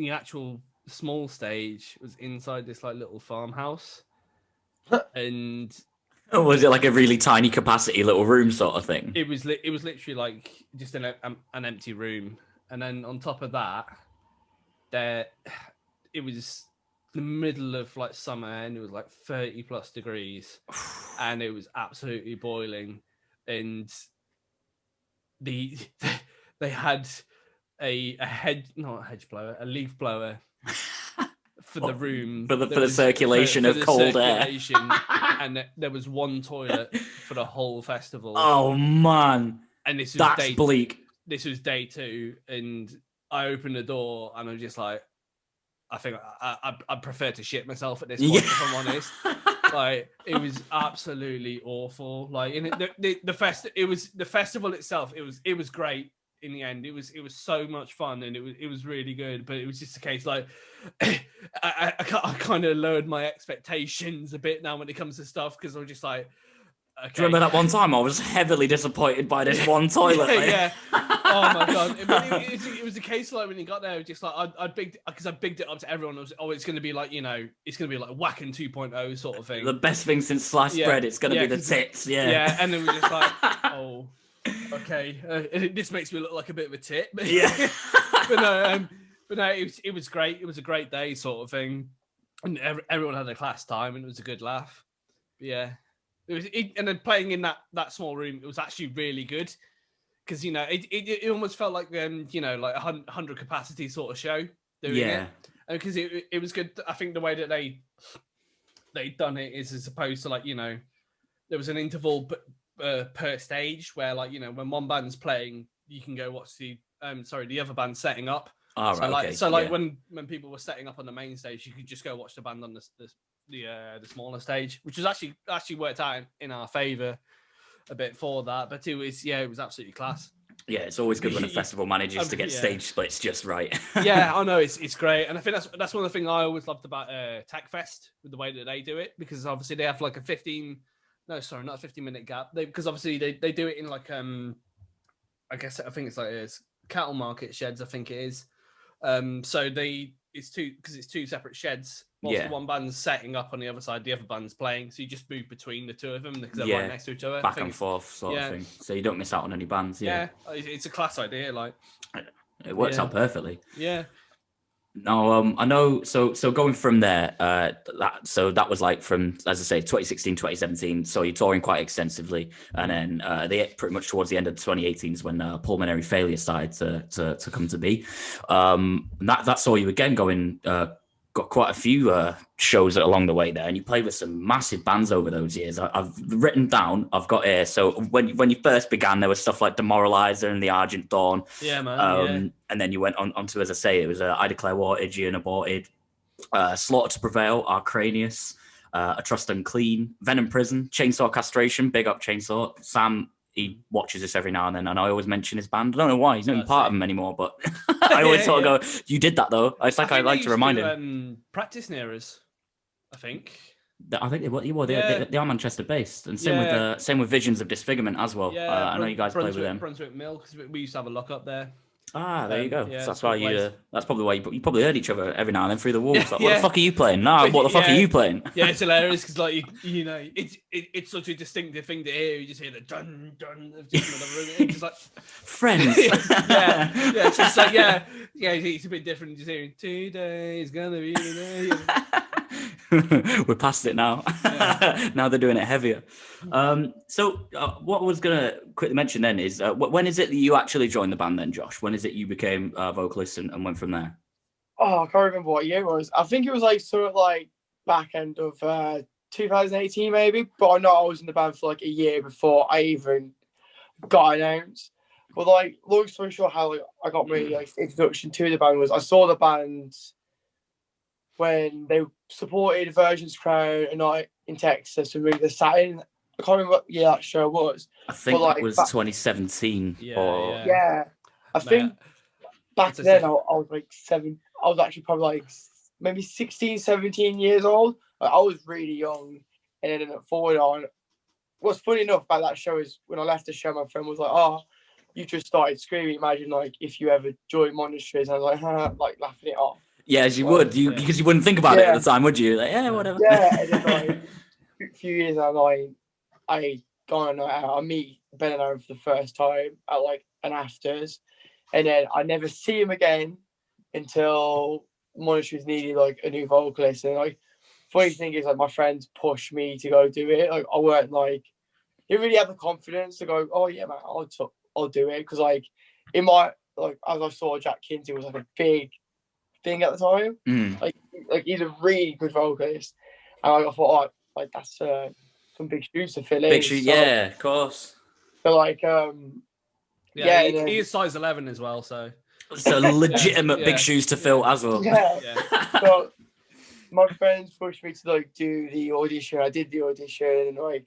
[SPEAKER 2] actual small stage was inside this like little farmhouse, and
[SPEAKER 1] was it like a really tiny capacity little room sort of thing?
[SPEAKER 2] It was literally like just an empty room, and then on top of that, it was the middle of like summer, and it was like 30 plus degrees, and it was absolutely boiling, and they had a leaf blower for the room,
[SPEAKER 1] for the circulation of cold air,
[SPEAKER 2] and there was one toilet for the whole festival.
[SPEAKER 1] Oh man,
[SPEAKER 2] and that's
[SPEAKER 1] bleak.
[SPEAKER 2] This was day 2, and I opened the door and I'm just like, I think I prefer to shit myself at this point, if I'm honest. Like, it was absolutely awful. Like, the festival itself, it was great in the end. It was so much fun, and it was really good. But it was just a case like I kind of lowered my expectations a bit now when it comes to stuff, because I was just like, okay.
[SPEAKER 1] Do you remember that one time I was heavily disappointed by this one toilet?
[SPEAKER 2] Yeah. Oh my god! It was the case like when you got there, just like I bigged it up to everyone. It's going to be like, you know, it's going to be like Whacking 2.0 sort of thing.
[SPEAKER 1] The best thing since sliced bread. It's going to be the tits. Yeah.
[SPEAKER 2] Yeah, and then we're just like, oh, okay. This makes me look like a bit of a tit. But,
[SPEAKER 1] yeah.
[SPEAKER 2] but no, it was great. It was a great day, sort of thing, and everyone had a class time, and it was a good laugh. But yeah. And then playing in that small room, it was actually really good, because, you know, it almost felt like you know, like 100 capacity sort of show doing it, because it was good. I think the way that they'd done it is as opposed to, like, you know, there was an interval per stage where, like, you know, when one band's playing, you can go watch the other band setting up.
[SPEAKER 1] Oh, right,
[SPEAKER 2] so when people were setting up on the main stage, you could just go watch the band on the smaller stage, which was actually worked out in our favor a bit for that. But it was absolutely class.
[SPEAKER 1] Yeah, it's always good when a festival manages to get stage splits just right.
[SPEAKER 2] Yeah, I know, it's great, and I think that's one of the things I always loved about Tech Fest, with the way that they do it, because obviously they have like a 15-minute gap. Because obviously they do it in like I think it's cattle market sheds, I think it is. So it's two separate sheds. Whilst the one band's setting up on the other side, the other band's playing. So you just move between the two of them because they're right next to each other.
[SPEAKER 1] Back and forth sort of thing. So you don't miss out on any bands. Yeah,
[SPEAKER 2] it's a class idea. Like,
[SPEAKER 1] It works
[SPEAKER 2] Yeah.
[SPEAKER 1] out perfectly.
[SPEAKER 2] Yeah.
[SPEAKER 1] No, I know. So going from there, that was like from, as I say, 2016, 2017. So you're touring quite extensively, and then pretty much towards the end of 2018 is when pulmonary failure started to come to be. That saw you again going. Got quite a few shows along the way there, and you played with some massive bands over those years. I've written down. I've got here. So when you first began, there was stuff like Demoralizer and the Argent Dawn.
[SPEAKER 2] Yeah, man.
[SPEAKER 1] And then you went on to, as I say, it was I Declare War, Igian Aborted, Slaughter to Prevail, Arcranius, A Trust Unclean, Venom Prison, Chainsaw Castration, big up Chainsaw. Sam, he watches this every now and then, and I always mention his band. I don't know why, he's not even part of them anymore, but I always sort of go, you did that though. It's like I like to remind him.
[SPEAKER 2] Practice near us, I think.
[SPEAKER 1] I think they are Manchester based, and same with Visions of Disfigurement as well.
[SPEAKER 2] Yeah,
[SPEAKER 1] I know you guys play with them.
[SPEAKER 2] Brunswick Mill, because we used to have a lock up there.
[SPEAKER 1] Ah, there you go.
[SPEAKER 2] Yeah,
[SPEAKER 1] so that's why you. That's probably why you probably heard each other every now and then through the walls.
[SPEAKER 2] Yeah,
[SPEAKER 1] Like, what the fuck are you playing? Nah, what the fuck are you playing?
[SPEAKER 2] Yeah, it's hilarious because, like, you know, it's such a distinctive thing to hear. You just hear the dun dun of just another room. It's just like
[SPEAKER 1] Friends.
[SPEAKER 2] yeah. It's just like it's a bit different. Just hearing today's gonna be the day.
[SPEAKER 1] We're past it now.
[SPEAKER 2] Yeah.
[SPEAKER 1] Now they're doing it heavier. So what I was gonna quickly mention then is when is it that you actually joined the band then, Josh? When is it you became a vocalist and went from there?
[SPEAKER 3] Oh, I can't remember what year it was. I think it was like sort of like back end of 2018 maybe. But I know I was in the band for like a year before I even got announced. But like, long story short, how I got my introduction to the band was I saw the band when they supported Virgin's Crown a night in Texas and really sat in. I can't remember what year that show was.
[SPEAKER 1] I think it was 2017.
[SPEAKER 3] Yeah. I think back then I was like 7. I was actually probably like maybe 16, 17 years old. Like, I was really young. And then forward on. What's funny enough about that show is when I left the show, my friend was like, "Oh, you just started screaming. Imagine like if you ever joined Monasteries." And I was like, like laughing it off.
[SPEAKER 1] Yeah, as you would, because you wouldn't think about it at the time, would you? Like, yeah, whatever.
[SPEAKER 3] Yeah, and then like a few years down I gone on a night out. I meet Ben and Aaron for the first time at like an afters, and then I never see him again until Monasteries needed like a new vocalist. And like, funny thing is, like, my friends pushed me to go do it. Like, I weren't like, didn't really have the confidence to go, "Oh yeah, man, I'll do it," because like in my like as I saw Jack Kinsey was like a big thing at the time. Like he's a really good vocalist, and I thought, oh, like that's some big shoes to fill in.
[SPEAKER 1] Big shoes, yeah, of course.
[SPEAKER 3] So like,
[SPEAKER 2] he is size 11 as well, so
[SPEAKER 1] legitimate big shoes to fill as well.
[SPEAKER 3] Yeah. So my friends pushed me to like do the audition. I did the audition, and like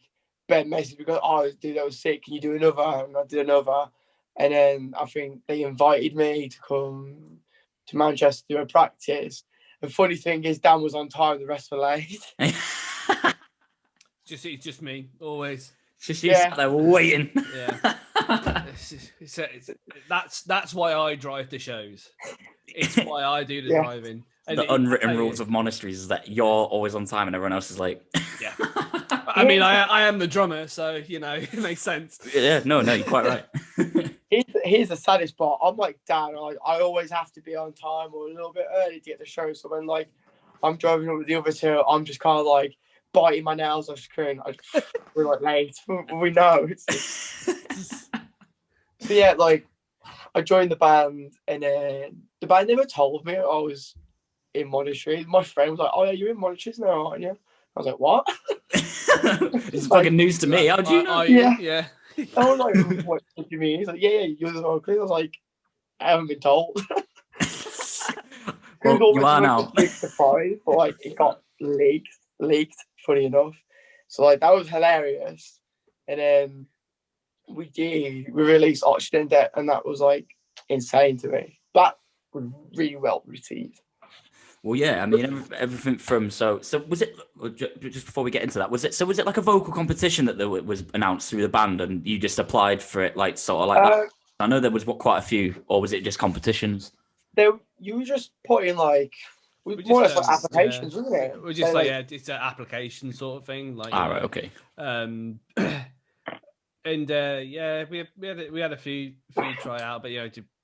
[SPEAKER 3] Ben messaged me, "Oh, dude, that was sick. Can you do another?" And I did another, and then I think they invited me to come to Manchester to do a practice. The funny thing is, Dan was on time, the rest were late.
[SPEAKER 2] It's just me, always.
[SPEAKER 1] Just you sat there waiting.
[SPEAKER 2] Yeah. That's why I drive the shows. It's why I do the driving. And
[SPEAKER 1] the unwritten rules of Monasteries is that you're always on time and everyone else is late.
[SPEAKER 2] Yeah. I mean, I am the drummer, so, you know, it makes sense.
[SPEAKER 1] Yeah, no, you're quite right.
[SPEAKER 3] Here's the saddest part. I'm like Dan. I always have to be on time or a little bit early to get the show. So when like I'm driving up with the other two, I'm just kind of like biting my nails off screen. We're like late. We know. So yeah, like I joined the band, and then the band never told me I was in Monasteries. My friend was like, "Oh yeah, you're in Monasteries now, aren't you?" I was like, "What?"
[SPEAKER 1] It's fucking news to me. How do you know?
[SPEAKER 3] Yeah. I was like, "What do you mean?" He's like, "Yeah, you're the vocalist." I was like, "I haven't been told."
[SPEAKER 1] Well, you are now.
[SPEAKER 3] Surprised, but like it got leaked. Funny enough, so like that was hilarious. And then we released Oxygen Debt, and that was like insane to me. That was really well received.
[SPEAKER 1] Well, yeah, I mean, everything from so was it, just before we get into that, was it like a vocal competition that was announced through the band and you just applied for it, like sort of like that? I know there was quite a few, or was it just competitions?
[SPEAKER 3] You were just putting like more or less like applications, wasn't it?
[SPEAKER 2] We're just it's an application sort of thing. Like,
[SPEAKER 1] right, okay.
[SPEAKER 2] And we had a few try out, but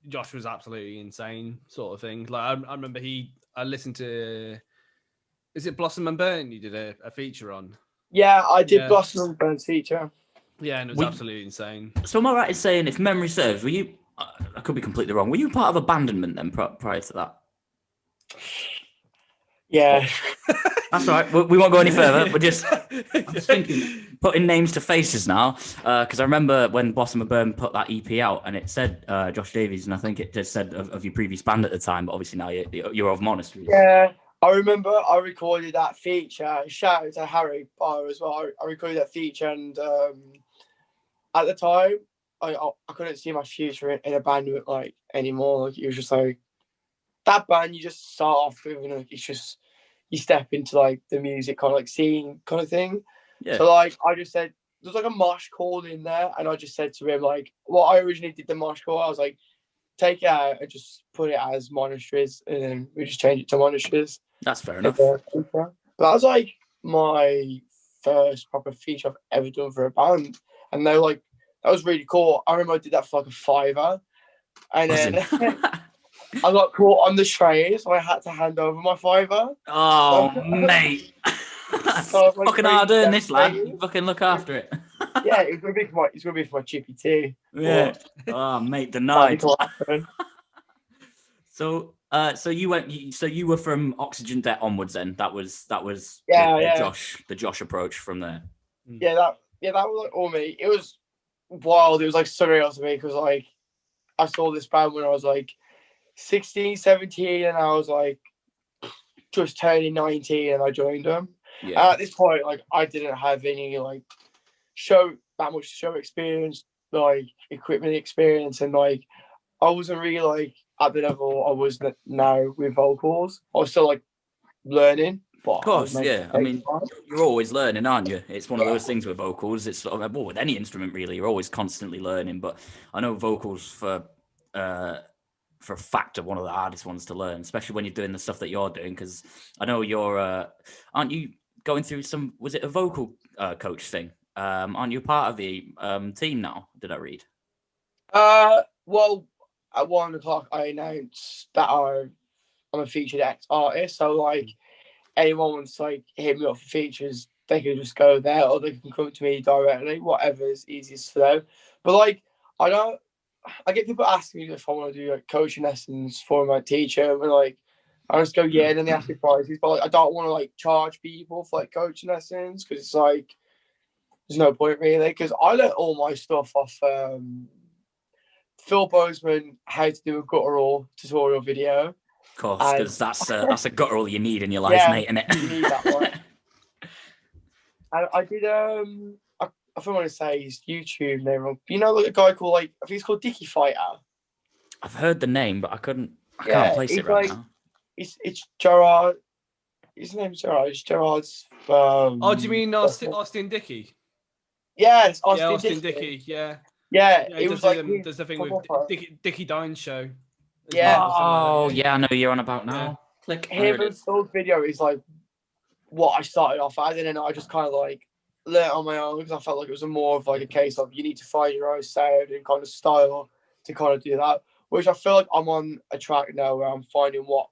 [SPEAKER 2] Josh was absolutely insane, sort of thing. Like I remember I listened to, is it Blossom and Burn? You did a feature on.
[SPEAKER 3] Yeah, I did Blossom and Burn feature.
[SPEAKER 2] Yeah, and it was absolutely insane.
[SPEAKER 1] So am I right in saying, if memory serves, were you? I could be completely wrong. Were you part of abandonment then prior to that?
[SPEAKER 3] Yeah.
[SPEAKER 1] That's all right. We won't go any further. I'm just thinking, putting names to faces now, because I remember when Blossom and Burn put that EP out, and it said Josh Davies, and I think it just said of your previous band at the time, but obviously now you're of Monasteries.
[SPEAKER 3] Yeah, I remember I recorded that feature. Shout out to Harry Potter as well. I recorded that feature, and at the time, I couldn't see my future in a band like anymore. Like, it was just like that band you just start off with, and it's just you step into like the music kind of like scene kind of thing. Yeah. So like I just said there's like a mosh call in there, and I just said to him like what I originally did the mosh call. I was like, take it out and just put it as Monasteries, and then we just changed it to Monasteries.
[SPEAKER 1] That's fair enough.
[SPEAKER 3] That was like my first proper feature I've ever done for a band, and they were like, that was really cool. I remember I did that for like $5, and then I got caught on the train, so I had to hand over my $5.
[SPEAKER 1] Oh, mate. So like, fucking hard earned this, lad. You fucking look after it.
[SPEAKER 3] Yeah, it's gonna be for my chippy tea.
[SPEAKER 1] Yeah. Oh, mate, denied. So you were from Oxygen Debt onwards then. That was the Josh approach from there.
[SPEAKER 3] Yeah, that was like all me. It was wild. It was like surreal to me because like I saw this band when I was like 16, 17, and I was like just turning 19, and I joined them. Yeah. And at this point, like I didn't have any like much show experience, like equipment experience, and like I wasn't really like at the level I was now with vocals. I was still like learning.
[SPEAKER 1] Of course, yeah. I mean, you're always learning, aren't you? It's one of those things with vocals. It's sort of, well, with any instrument really, you're always constantly learning. But I know vocals for a fact are one of the hardest ones to learn, especially when you're doing the stuff that you're doing. Because I know you're, aren't you going through was it a vocal coach thing? Aren't you part of the team now? Did I read?
[SPEAKER 3] Well, at 1 o'clock, I announced that I'm a featured artist. So like, anyone wants to like hit me up for features, they can just go there, or they can come to me directly, whatever is easiest for them. But like, I get people asking me if I want to do like coaching lessons for my teacher, and like I just go yeah, and then they ask me prices, but like, I don't want to like charge people for like coaching lessons because it's like there's no point really. Because I learned all my stuff off Phil Bozeman, how to do a guttural tutorial video.
[SPEAKER 1] Of course, because that's a guttural you need in your life, mate, isn't it?
[SPEAKER 3] You need that one. And I did I don't want to say his YouTube name wrong. You know, like a guy called I think he's called Dicky Fighter.
[SPEAKER 1] I've heard the name, but I can't place it right now.
[SPEAKER 3] It's Gerard. His name's Gerard. It's Gerard's.
[SPEAKER 2] Do you mean Austin Dickey?
[SPEAKER 3] Yes,
[SPEAKER 2] Austin Dickey. Yeah.
[SPEAKER 3] Yeah, it was like
[SPEAKER 2] there's the thing with Dicky Dine's show.
[SPEAKER 3] Yeah.
[SPEAKER 1] Oh, yeah, I know you're on about now. Click.
[SPEAKER 3] Him and Phil's video is like what I started off as, and then I just kind of like learned on my own because I felt like it was more of like a case of you need to find your own sound and kind of style to kind of do that. Which I feel like I'm on a track now where I'm finding what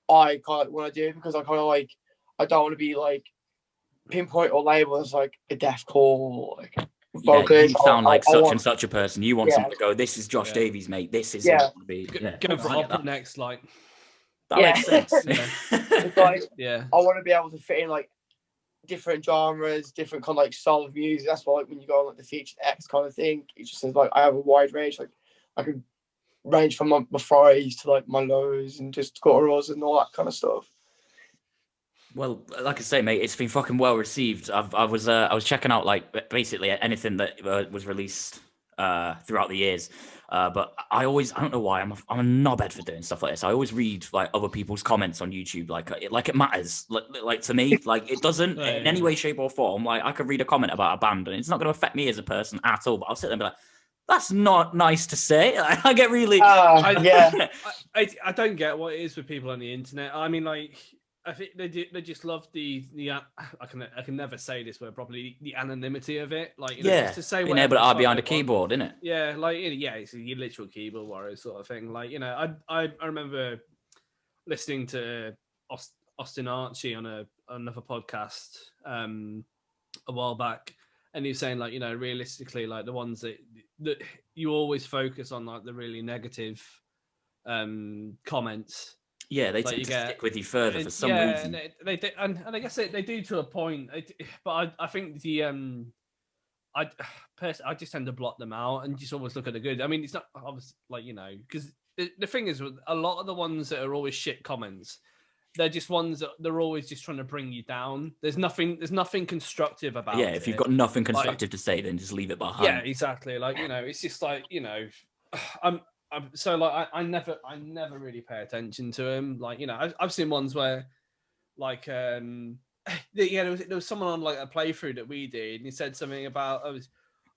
[SPEAKER 3] I kind of want to do, because I kind of like I don't want to be like pinpoint or label as like a deathcore or like vocalist.
[SPEAKER 1] You sound like such and such a person. You want someone to go, this is Josh Davies, mate. This is what I want to be.
[SPEAKER 2] Go for opera next, like.
[SPEAKER 1] That makes sense.
[SPEAKER 3] It's like, I want to be able to fit in like different genres, different kind of like style of music. That's why like when you go on like the featured X kind of thing, it just says like I have a wide range. Like I can range from my fries to like my lows and just gutturals and all that kind of stuff.
[SPEAKER 1] Well, like I say, mate, it's been fucking well received. I was checking out like basically anything that was released throughout the years. But I don't know why I'm a knobhead for doing stuff like this. I always read like other people's comments on YouTube, like it matters. Like to me, like it doesn't in any way, shape, or form. Like I could read a comment about a band, and it's not going to affect me as a person at all. But I'll sit there and be like, "That's not nice to say." I get really,
[SPEAKER 2] I don't get what it is with people on the internet. I mean, like I think they just love the I can never say this word properly, the anonymity of it, like just to say
[SPEAKER 1] being able to hide behind a
[SPEAKER 2] want.
[SPEAKER 1] keyboard, isn't it?
[SPEAKER 2] Yeah, like it's a literal keyboard warrior sort of thing. Like I remember listening to Austin Archie on another podcast a while back, and he was saying like realistically, like the ones that you always focus on, like the really negative comments.
[SPEAKER 1] Yeah, they tend to stick with you further for some reason.
[SPEAKER 2] And I guess they do to a point. But I think the I just tend to block them out and just always look at the good. I mean, it's not obviously like because the thing is with a lot of the ones that are always shit comments, they're just ones that they're always just trying to bring you down. There's nothing constructive about it.
[SPEAKER 1] Yeah, if you've got nothing constructive to say, then just leave it behind.
[SPEAKER 2] Yeah, exactly. Like it's just like so like I never really pay attention to him. Like I've seen ones where like there was someone on like a playthrough that we did, and he said something about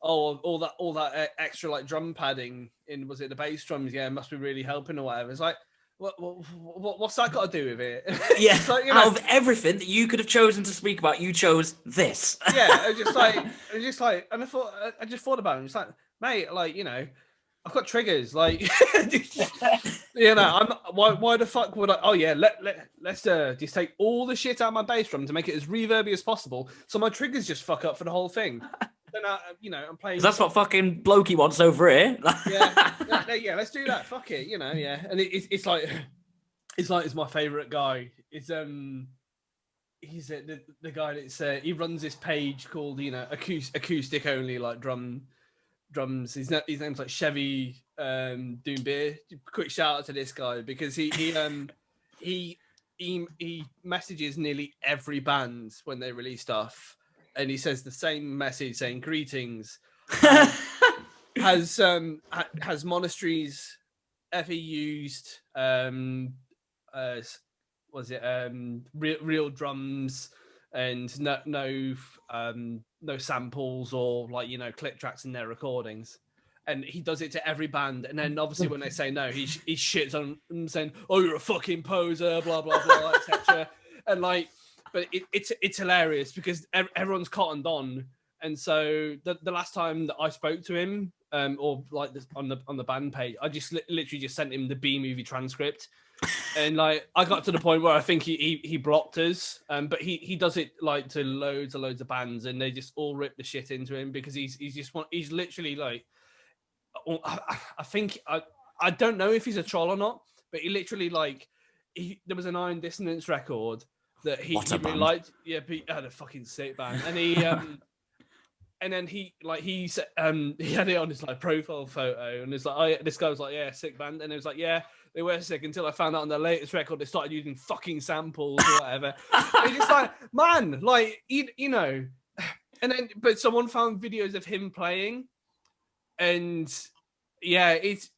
[SPEAKER 2] all that extra like drum padding in, was it the bass drums? Yeah, it must be really helping or whatever. It's like what's that got to do with it?
[SPEAKER 1] Yeah, like, out of everything that you could have chosen to speak about, you chose this.
[SPEAKER 2] Yeah, I just like, and I just thought about it. It's like, mate, like I've got triggers, like I'm why the fuck would I? Oh yeah, let's just take all the shit out of my bass drum to make it as reverby as possible, so my triggers just fuck up for the whole thing. Then I'm playing.
[SPEAKER 1] That's what fucking blokey wants over here.
[SPEAKER 2] yeah, let's do that. Fuck it, yeah. And it's like it's my favorite guy. It's he's the guy that's he runs this page called acoustic only, like drums. His name's like Chevy Doombeer. Quick shout out to this guy because he messages nearly every band when they release stuff, and he says the same message saying greetings. Has Monasteries ever used real drums and no samples or like click tracks in their recordings? And he does it to every band, and then obviously when they say no, he shits on them saying, "Oh, you're a fucking poser," blah blah blah, etc. And like, but it's hilarious because everyone's cottoned on. And so the last time that I spoke to him, or like this, on the band page, I just literally just sent him the B movie transcript, and like I got to the point where I think he blocked us, but he does it like to loads of bands, and they just all rip the shit into him because he's literally like, I think I don't know if he's a troll or not, but he literally like there was an Iron Dissonance record that he really liked. Yeah, but he had a fucking sick band, and he. And then he had it on his like profile photo, and it's like, this guy was like, yeah, sick band, and it was like, yeah, they were sick until I found out on their latest record they started using fucking samples or whatever. It's just like, man, like you know, and then but someone found videos of him playing, and yeah, it's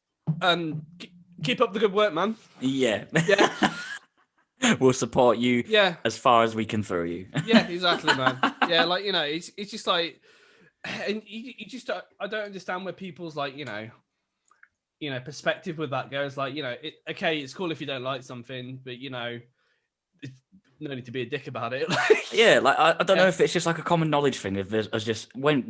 [SPEAKER 2] keep up the good work, man.
[SPEAKER 1] Yeah. We'll support you.
[SPEAKER 2] Yeah,
[SPEAKER 1] as far as we can throw you.
[SPEAKER 2] Yeah, exactly, man. Yeah, like it's just like. And you just I don't understand where people's like perspective with that goes. Like okay, it's cool if you don't like something, but no need to be a dick about it.
[SPEAKER 1] Yeah, like I don't know if it's just like a common knowledge thing. If there's just when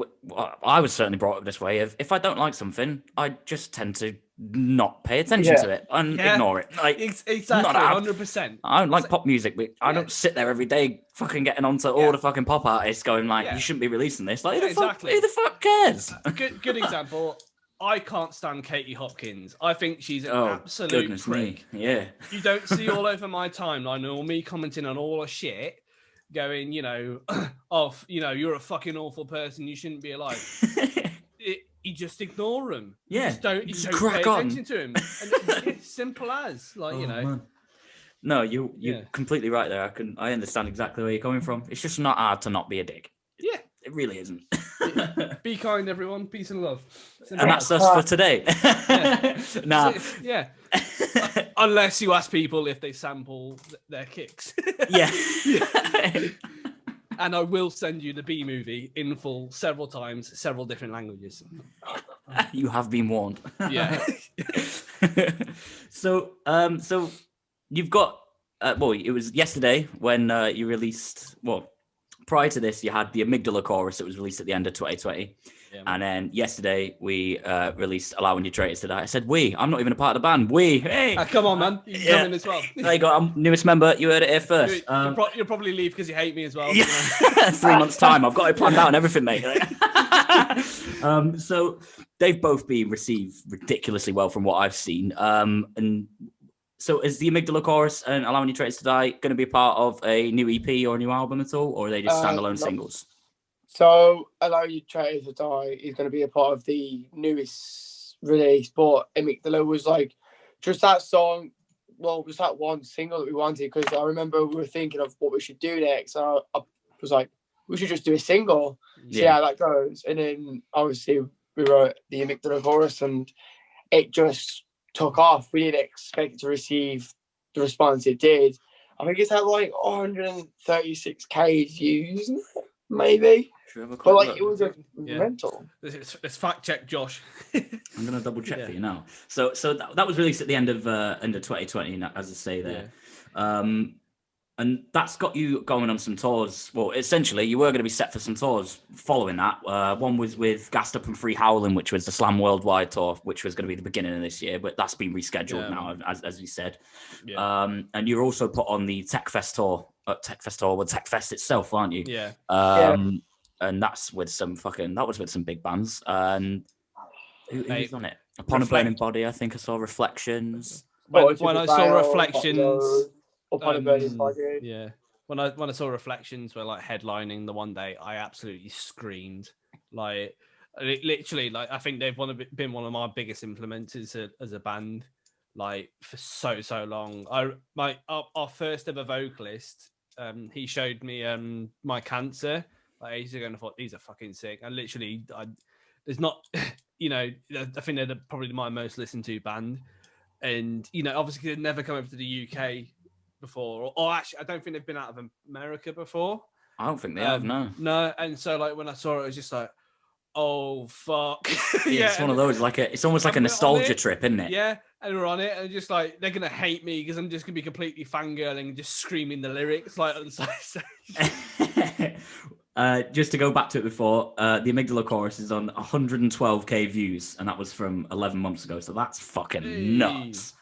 [SPEAKER 1] I was certainly brought up this way. If I don't like something, I just tend to not pay attention to it and ignore it. Like
[SPEAKER 2] exactly, 100%.
[SPEAKER 1] I don't like pop music, but I don't sit there every day fucking getting onto all the fucking pop artists going like, you shouldn't be releasing this. Like, who the fuck cares?
[SPEAKER 2] Good example. I can't stand Katie Hopkins. I think she's an absolute prick.
[SPEAKER 1] Yeah. You
[SPEAKER 2] don't see all over my timeline or me commenting on all the shit, going, you're a fucking awful person. You shouldn't be alive. You just ignore him.
[SPEAKER 1] Yeah.
[SPEAKER 2] You don't pay attention to him. And it's simple as,
[SPEAKER 1] Man. No, you're completely right there. I understand exactly where you're coming from. It's just not hard to not be a dick.
[SPEAKER 2] Yeah.
[SPEAKER 1] It really isn't.
[SPEAKER 2] Be kind, everyone. Peace and love.
[SPEAKER 1] And that's us for today.
[SPEAKER 2] Yeah. Unless you ask people if they sample their kicks.
[SPEAKER 1] Yeah.
[SPEAKER 2] And I will send you the B movie in full several times, several different languages.
[SPEAKER 1] You have been warned.
[SPEAKER 2] Yeah.
[SPEAKER 1] So you've got well, it was yesterday when you released. Well, prior to this, you had the Amygdala chorus that was released at the end of 2020.
[SPEAKER 2] Yeah,
[SPEAKER 1] and then yesterday we released Allowing Your Traitors to Die. I said we. I'm not even a part of the band. We. Hey.
[SPEAKER 2] Come on, man. You can come in as well.
[SPEAKER 1] There you go. I'm newest member. You heard it here first.
[SPEAKER 2] You'll probably leave because you hate me as well.
[SPEAKER 1] Yeah. 3 months time. I've got it planned out and everything, mate. So they've both been received ridiculously well from what I've seen. And so is the Amygdala chorus and Allowing Your Traitors to Die going to be a part of a new EP or a new album at all, or are they just standalone singles?
[SPEAKER 3] So Allow Your Traitors to Die is going to be a part of the newest release, but Amygdala was like just that song. Well, it was that one single that we wanted, because I remember we were thinking of what we should do next. So I was like, we should just do a single, see how that goes. And then obviously we wrote the Amygdala chorus and it just took off. We didn't expect to receive the response it did. I think it's had like 136k views, maybe. But like it was mental.
[SPEAKER 2] Let's fact check Josh.
[SPEAKER 1] I'm gonna double check for you now. So that was released at the end of 2020, as I say there. And that's got you going on some tours. Well, essentially, you were going to be set for some tours following that. One was with Gassed Up and Free Howling, which was the Slam Worldwide tour, which was going to be the beginning of this year, but that's been rescheduled now, as you said. Yeah. And you're also put on the Tech Fest tour, Tech Fest itself, aren't you?
[SPEAKER 2] Yeah.
[SPEAKER 1] And that's with some big bands. And who's on it? Upon a Burning Body, I think I saw Reflections.
[SPEAKER 2] When I saw Reflections.
[SPEAKER 3] Upon a Burning Body.
[SPEAKER 2] Yeah. When I saw Reflections were like headlining the one day, I absolutely screamed. Like literally, like I think they've been one of my biggest implementers as a band, like for so long. Our first ever vocalist, he showed me My Cancer like ages ago, and I thought these are fucking sick. And literally, there's not, I think they're probably my most listened to band, and obviously they've never come over to the UK before, or actually I don't think they've been out of America before.
[SPEAKER 1] I don't think they have, no.
[SPEAKER 2] And so like when I saw it, it was just like, oh fuck.
[SPEAKER 1] It's one of those, it's almost like a nostalgia trip, isn't it?
[SPEAKER 2] Yeah, and we're on it, and just like they're gonna hate me because I'm just gonna be completely fangirling and just screaming the lyrics like on the side.
[SPEAKER 1] Just to go back to it before, the Amygdala chorus is on 112k views, and that was from 11 months ago, so that's fucking nuts.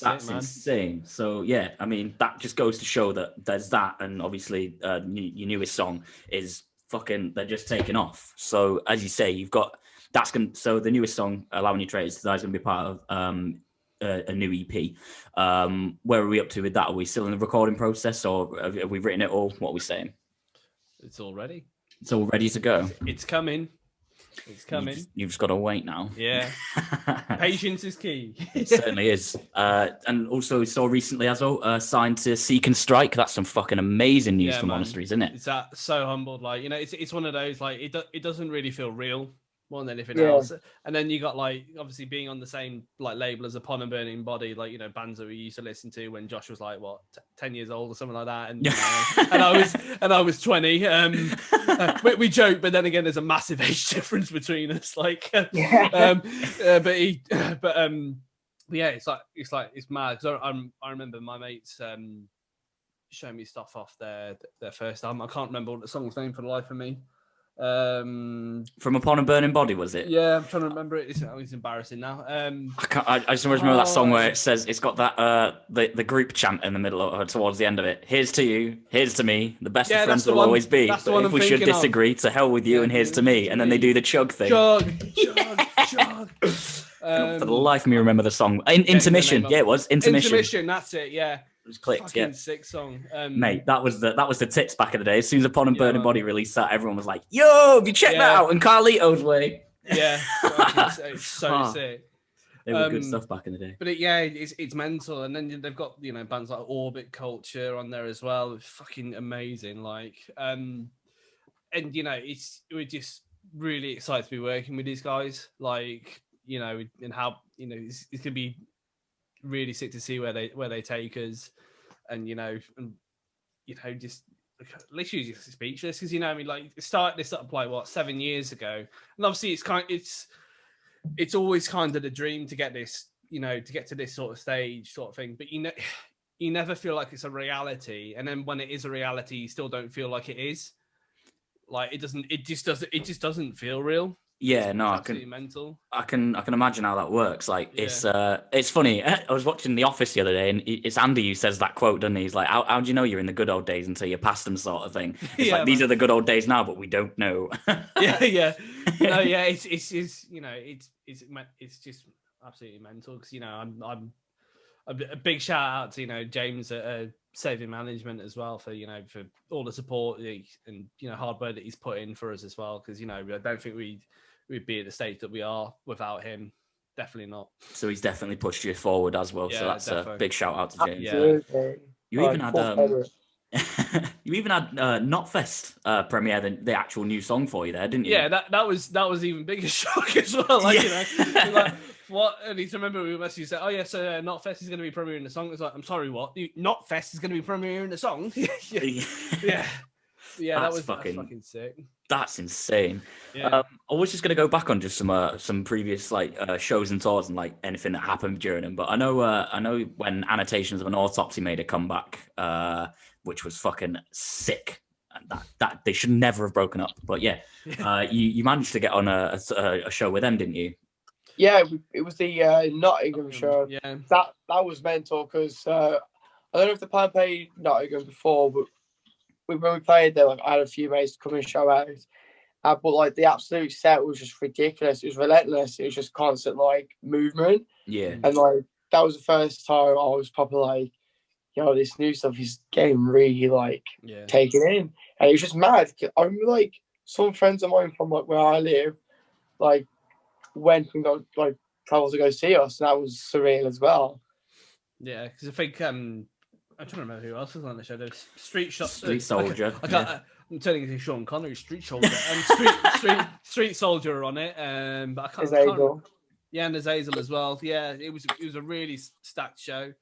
[SPEAKER 1] That's insane. So yeah, I mean that just goes to show that there's that, and obviously your newest song is fucking. They're just taking off. So as you say, you've got so the newest song, Allowing Your Traitors to Die, is going to be part of a new EP. Where are we up to with that? Are we still in the recording process, or have we written it all? What are we saying?
[SPEAKER 2] It's all ready.
[SPEAKER 1] It's all ready to go.
[SPEAKER 2] It's coming. It's coming.
[SPEAKER 1] You've just got to wait now.
[SPEAKER 2] Yeah. Patience is key.
[SPEAKER 1] It certainly is. And also saw recently as well, signed to Seek and Strike. That's some fucking amazing news for Monasteries, isn't it?
[SPEAKER 2] It's so humbled. Like, it's one of those, like, it doesn't really feel real more than anything else. And then you got, like, obviously being on the same, like, label as Upon a Burning Body, like, bands that we used to listen to when Josh was, like, 10 years old or something like that. And, and I was 20. We joke, but then again, there's a massive age difference between us. Like, but yeah, it's mad. Because I remember my mates showing me stuff off their first album. I can't remember what the song's name for the life of me.
[SPEAKER 1] From Upon a Burning Body, was it?
[SPEAKER 2] Yeah, I'm trying to remember it. It's embarrassing now.
[SPEAKER 1] I just always remember that song where it says it's got that the group chant in the middle or towards the end of it. Here's to you, here's to me. The best of friends will always be. But if we should disagree, to hell with you, and here's to me. And then they do the chug thing.
[SPEAKER 2] Chug.
[SPEAKER 1] For the life of me, remember the song. Intermission. Yeah, it was Intermission.
[SPEAKER 2] That's it. Yeah.
[SPEAKER 1] It was clicked.
[SPEAKER 2] Fucking sick song,
[SPEAKER 1] mate. That was the tits back in the day. As soon as Upon a Burning Body released that, everyone was like, "Yo, have you checked that out?" And Carlito's Way.
[SPEAKER 2] Yeah, it's so sick.
[SPEAKER 1] They were good stuff back in the day.
[SPEAKER 2] But it's mental. And then they've got bands like Orbit Culture on there as well. It's fucking amazing. Like, and we're just really excited to be working with these guys. Like, and how it's gonna be really sick to see where they take us, and just literally just speechless because like started this up like 7 years ago, and obviously it's always kind of the dream to get this to get to this sort of stage sort of thing, but you never feel like it's a reality, and then when it is a reality, you still don't feel like it is. Like it just doesn't feel real.
[SPEAKER 1] Yeah, no,
[SPEAKER 2] Absolutely mental.
[SPEAKER 1] I can imagine how that works. Like,
[SPEAKER 2] Yeah.
[SPEAKER 1] it's funny. I was watching The Office the other day, and it's Andy who says that quote, doesn't he? He's like, how do you know you're in the good old days until you're past them, sort of thing. It's
[SPEAKER 2] Yeah,
[SPEAKER 1] like, these are the good old days now, but we don't know.
[SPEAKER 2] yeah. No, yeah, it's just, you know, it's just absolutely mental, because, you know, I'm a big shout out to, you know, James at Saving Management as well, for, you know, for all the support and, you know, hard work that he's put in for us as well, because, you know, I don't think we'd be at the stage that we are without him. Definitely not.
[SPEAKER 1] So he's definitely pushed you forward as well.
[SPEAKER 2] Yeah,
[SPEAKER 1] so that's
[SPEAKER 2] definitely.
[SPEAKER 1] a big shout out to James.
[SPEAKER 3] Absolutely.
[SPEAKER 1] You even had you even had Notfest premiere the actual new song for you there, didn't you?
[SPEAKER 2] Yeah, that was even bigger shock as well. Like,
[SPEAKER 1] Yeah.
[SPEAKER 2] you know, like, what? And I remember we messaged said, "Oh yeah, so Notfest is going to be premiering the song." It's like, I'm sorry, what? Notfest is going to be premiering the song? Yeah, that's fucking sick.
[SPEAKER 1] That's insane.
[SPEAKER 2] Yeah.
[SPEAKER 1] I was just going to go back on just some previous like shows and tours and like anything that happened during them. But I know when Annotations of an Autopsy made a comeback, which was fucking sick. And that they should never have broken up. But yeah, you managed to get on a show with them, didn't you?
[SPEAKER 3] Yeah, it was the Nottingham show.
[SPEAKER 2] Yeah,
[SPEAKER 3] that was mental, because I don't know if the band played Nottingham before, but when we played there, like, I had a few mates come and show out. But like the absolute set was just ridiculous. It was relentless. It was just constant like movement.
[SPEAKER 1] Yeah.
[SPEAKER 3] And like that was the first time I was probably like, yo, this new stuff is getting really like taken in. And it was just mad. I remember like some friends of mine from like where I live, like went and got like traveled to go see us, and that was surreal as well.
[SPEAKER 2] Yeah, because I think I'm trying to remember who else was on the show. There's Street
[SPEAKER 1] Soldier.
[SPEAKER 2] I'm turning into Sean Connery, Street Soldier, Street Soldier on it. But I can't. Yeah, and there's Hazel as well. Yeah, it was a really stacked show.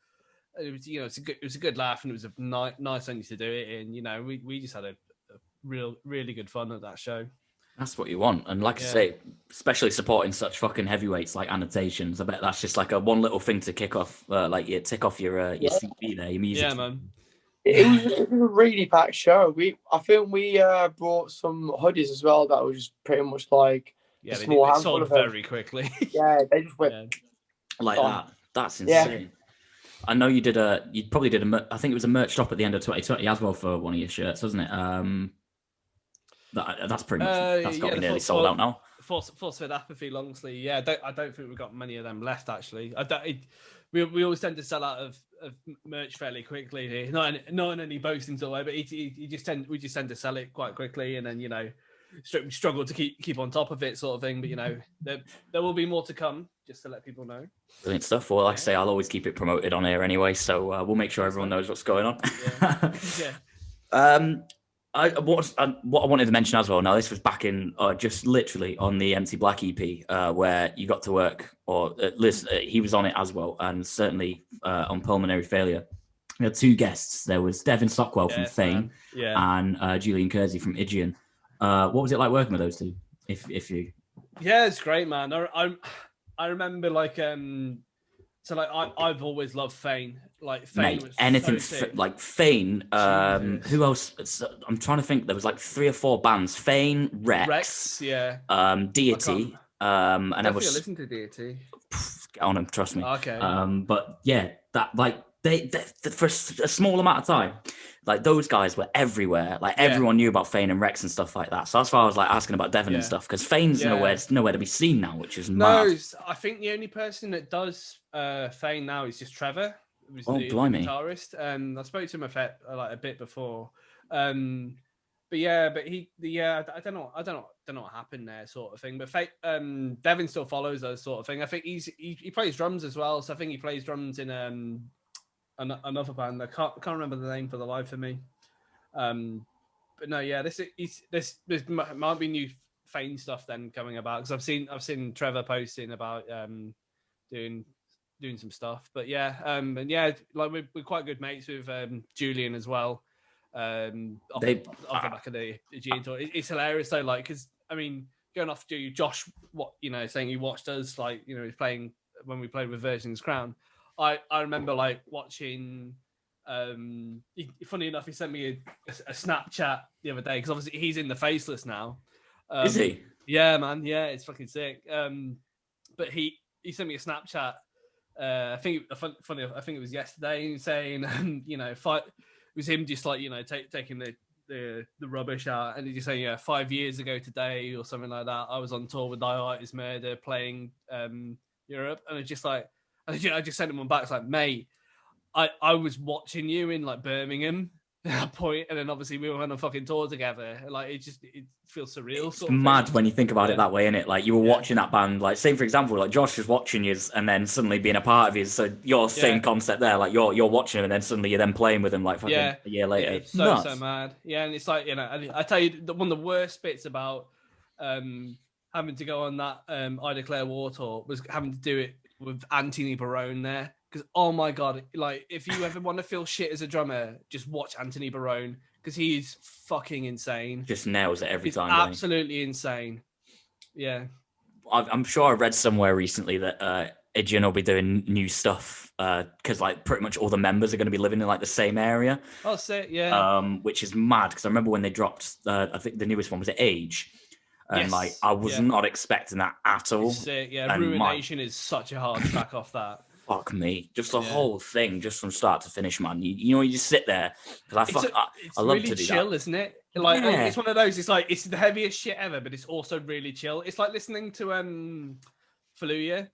[SPEAKER 2] It was, you know, it was a good laugh, and it was a nice venue to do it in. You know, we just had a really good fun at that show.
[SPEAKER 1] That's what you want. And like I say, especially supporting such fucking heavyweights like Annotations, I bet that's just like a one little thing to kick off, tick off your CV there, your music.
[SPEAKER 2] Yeah, man.
[SPEAKER 3] It was a really packed show. I think we brought some hoodies as well that was just pretty much like
[SPEAKER 2] they sold very quickly.
[SPEAKER 3] Yeah, they just went
[SPEAKER 1] like that. That's insane. Yeah. I know you probably did I think it was a merch drop at the end of 2020 as well for one of your shirts, wasn't it? That's pretty much that's got to be nearly sold out now.
[SPEAKER 2] Force Fed Apathy long sleeve. Yeah, I don't think we've got many of them left actually. We always tend to sell out of merch fairly quickly. Not in any boasting way, but we just tend to sell it quite quickly, and then, you know, struggle to keep on top of it, sort of thing. But, you know, there will be more to come, just to let people know.
[SPEAKER 1] Brilliant stuff. Well, like I say, I'll always keep it promoted on air anyway, so we'll make sure everyone knows what's going on.
[SPEAKER 2] Yeah.
[SPEAKER 1] What I wanted to mention as well. Now, this was back in just literally on the Empty Black EP, where you got to work, or he was on it as well, and certainly on Pulmonary Failure. We had two guests. There was Devin Stockwell from Fame, and Julian Kersey from Igion. What was it like working with those two? If you,
[SPEAKER 2] yeah, it's great, man. I remember like so like I've always loved Fane. Like Fane, was anything so
[SPEAKER 1] like Fane. Who else? I'm trying to think. There was like 3 or 4 bands. Fane, Rex, Deity. And I was
[SPEAKER 2] listen to Deity.
[SPEAKER 1] Get on them, trust me.
[SPEAKER 2] Okay.
[SPEAKER 1] But yeah, that like they for a small amount of time, like those guys were everywhere. Like everyone knew about Fane and Rex and stuff like that. So that's why I was like asking about Devin and stuff, because Fane's nowhere to be seen now, which is mad.
[SPEAKER 2] No, I think the only person that does Fane now is just Trevor. Was the guitarist. I spoke to him a bit before. But I don't know what happened there, sort of thing. But Devin still follows us, sort of thing. I think he plays drums as well. So I think he plays drums in another band. I can't remember the name for the life of me. But no, yeah, this might be new Fane stuff then coming about, because I've seen Trevor posting about doing some stuff. But yeah, and yeah, like we're quite good mates with Julian as well. Off the back of the G tour. It's hilarious though, like, because I mean, going off to Josh, saying he watched us, like, you know, he's playing when we played with Virgin's Crown. I remember like watching Funny enough, he sent me a Snapchat the other day because obviously he's in the Faceless now.
[SPEAKER 1] Is he?
[SPEAKER 2] Yeah, man. Yeah, it's fucking sick. But he sent me a Snapchat. I think funny. I think it was yesterday, saying, you know, it was him just like, you know, taking the rubbish out, and he just saying, yeah, 5 years ago today or something like that, I was on tour with Dioitis Murder playing Europe, and it's just like, I just sent him one back. It's like, mate, I was watching you in like Birmingham at that point, and then obviously we were on a fucking tour together. Like it feels surreal.
[SPEAKER 1] It's mad when you think about it that way, innit? Like you were watching that band, like say for example, like Josh was watching you and then suddenly being a part of you. So your same concept there, like you're watching him and then suddenly you're then playing with him like fucking a year later.
[SPEAKER 2] It's so mad. Yeah, and it's like, you know, I tell you, one of the worst bits about having to go on that I Declare War tour was having to do it with Anthony Barone there. Because, oh my God, like, if you ever want to feel shit as a drummer, just watch Anthony Barone, because he's fucking insane.
[SPEAKER 1] Just nails it every time.
[SPEAKER 2] Absolutely insane. Yeah.
[SPEAKER 1] I'm sure I read somewhere recently that Idjin will be doing new stuff because, like, pretty much all the members are going to be living in, like, the same area.
[SPEAKER 2] Oh, sick, yeah.
[SPEAKER 1] Which is mad, because I remember when they dropped, I think the newest one was Age. And, like, I was not expecting that at all.
[SPEAKER 2] Sick, yeah. And Ruination is such a hard track off that.
[SPEAKER 1] Fuck me, just the whole thing, just from start to finish, man. You know, you just sit there. I love
[SPEAKER 2] really
[SPEAKER 1] to do
[SPEAKER 2] chill,
[SPEAKER 1] that.
[SPEAKER 2] isn't it? Like it's one of those. It's like it's the heaviest shit ever, but it's also really chill. It's like listening to Fallujah.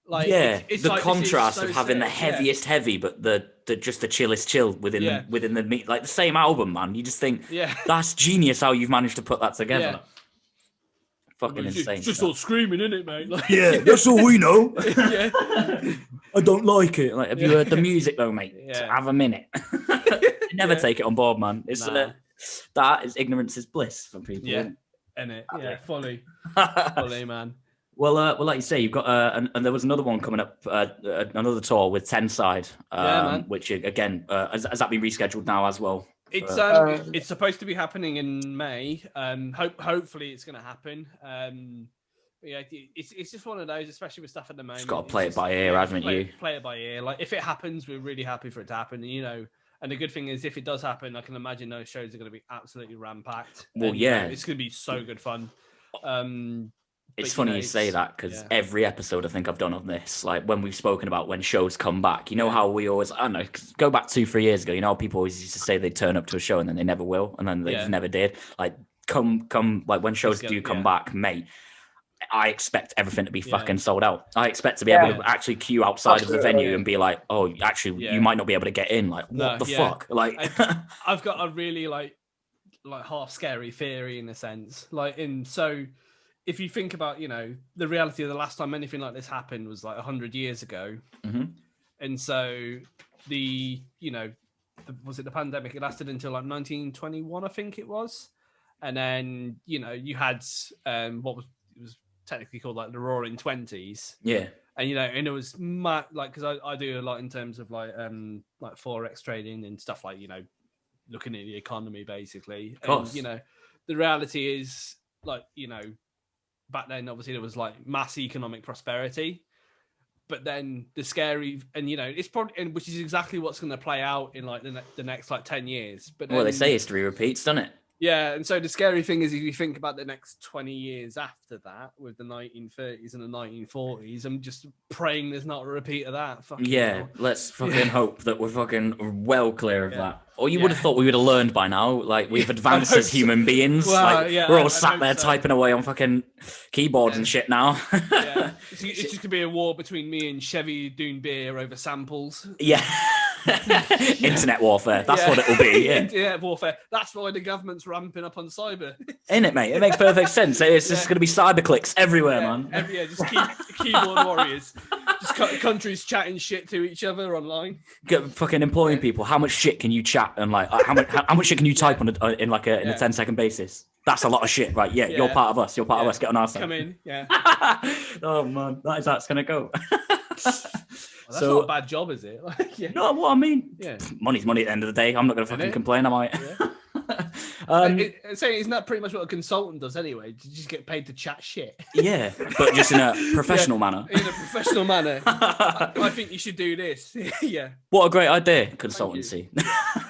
[SPEAKER 2] Like it's
[SPEAKER 1] the
[SPEAKER 2] like,
[SPEAKER 1] contrast
[SPEAKER 2] so
[SPEAKER 1] of having the heaviest heavy, but the just the chillest chill within the meat, like the same album, man. You just think, that's genius how you've managed to put that together.
[SPEAKER 2] Yeah.
[SPEAKER 1] Fucking insane.
[SPEAKER 2] It's just all screaming, isn't it, mate? Like,
[SPEAKER 1] that's all we know. I don't like it. Like, have you heard the music though, mate? Have a minute. Never take it on board, man. It's that is ignorance is bliss for people.
[SPEAKER 2] Yeah, innit? Yeah, folly, man.
[SPEAKER 1] Well, like you say, you've got and there was another one coming up, another tour with Tenside, which again has that been rescheduled now as well?
[SPEAKER 2] It's supposed to be happening in May. Hopefully it's going to happen. Yeah, it's just one of those, especially with stuff at the moment.
[SPEAKER 1] Just got to play it by ear, haven't you?
[SPEAKER 2] Play it by ear. Like if it happens, we're really happy for it to happen. You know, and the good thing is, if it does happen, I can imagine those shows are going to be absolutely ram-packed.
[SPEAKER 1] Well,
[SPEAKER 2] and, it's going to be so good fun.
[SPEAKER 1] It's funny you say that, because every episode I think I've done on this, like when we've spoken about when shows come back, you know how we always, I don't know, go back 2-3 years ago, you know how people always used to say they'd turn up to a show and then they never will, and then they just never did. Like come like when shows do come back, mate, I expect everything to be fucking sold out. I expect to be able to actually queue outside of the venue and be like, oh, actually, you might not be able to get in. Like, what the fuck? Like,
[SPEAKER 2] I've got a really like half scary theory in a sense. So if you think about, you know, the reality of the last time anything like this happened was like 100 years ago. Mm-hmm. And so was it the pandemic? It lasted until like 1921, I think it was. And then, you know, you had it was technically called like the Roaring Twenties. Yeah. And, you know, and it was mad, like, because I do a lot in terms of like Forex trading and stuff, like, you know, looking at the economy basically. Of course. And, you know, the reality is, like, you know, back then, obviously, there was like mass economic prosperity, but then the scary, and you know, it's probably, which is exactly what's going to play out in like the next like 10 years. But then,
[SPEAKER 1] well, they say history repeats, doesn't it?
[SPEAKER 2] Yeah, and so the scary thing is, if you think about the next 20 years after that, with the 1930s and the 1940s, I'm just praying there's not a repeat of that.
[SPEAKER 1] Let's fucking hope that we're fucking well clear of that. Or you would have thought we would have learned by now. Like, we've advanced as human beings. Well, like, we're all sat there typing away on fucking keyboards and shit now.
[SPEAKER 2] It's just going to be a war between me and Chevy doing beer over samples.
[SPEAKER 1] Yeah. Internet warfare. That's what it will be. Yeah.
[SPEAKER 2] Internet warfare. That's why the government's ramping up on cyber.
[SPEAKER 1] Isn't it, mate? It makes perfect sense. It's just going to be cyber clicks everywhere, man.
[SPEAKER 2] Just keyboard warriors. Just countries chatting shit to each other online.
[SPEAKER 1] Fucking employing people. How much shit can you chat and like how much shit can you type on in a 10-second basis? That's a lot of shit, right? Yeah, you're part of us. You're part of us. Get on our side.
[SPEAKER 2] Come in,
[SPEAKER 1] Oh man, that is how it's gonna go.
[SPEAKER 2] That's not a bad job, is it?
[SPEAKER 1] No, what I mean, money's money at the end of the day. I'm not gonna fucking complain, am I?
[SPEAKER 2] Isn't that pretty much what a consultant does anyway? You just get paid to chat shit.
[SPEAKER 1] Yeah, but just in a professional manner.
[SPEAKER 2] In a professional manner. I think you should do this. Yeah.
[SPEAKER 1] What a great idea, consultancy.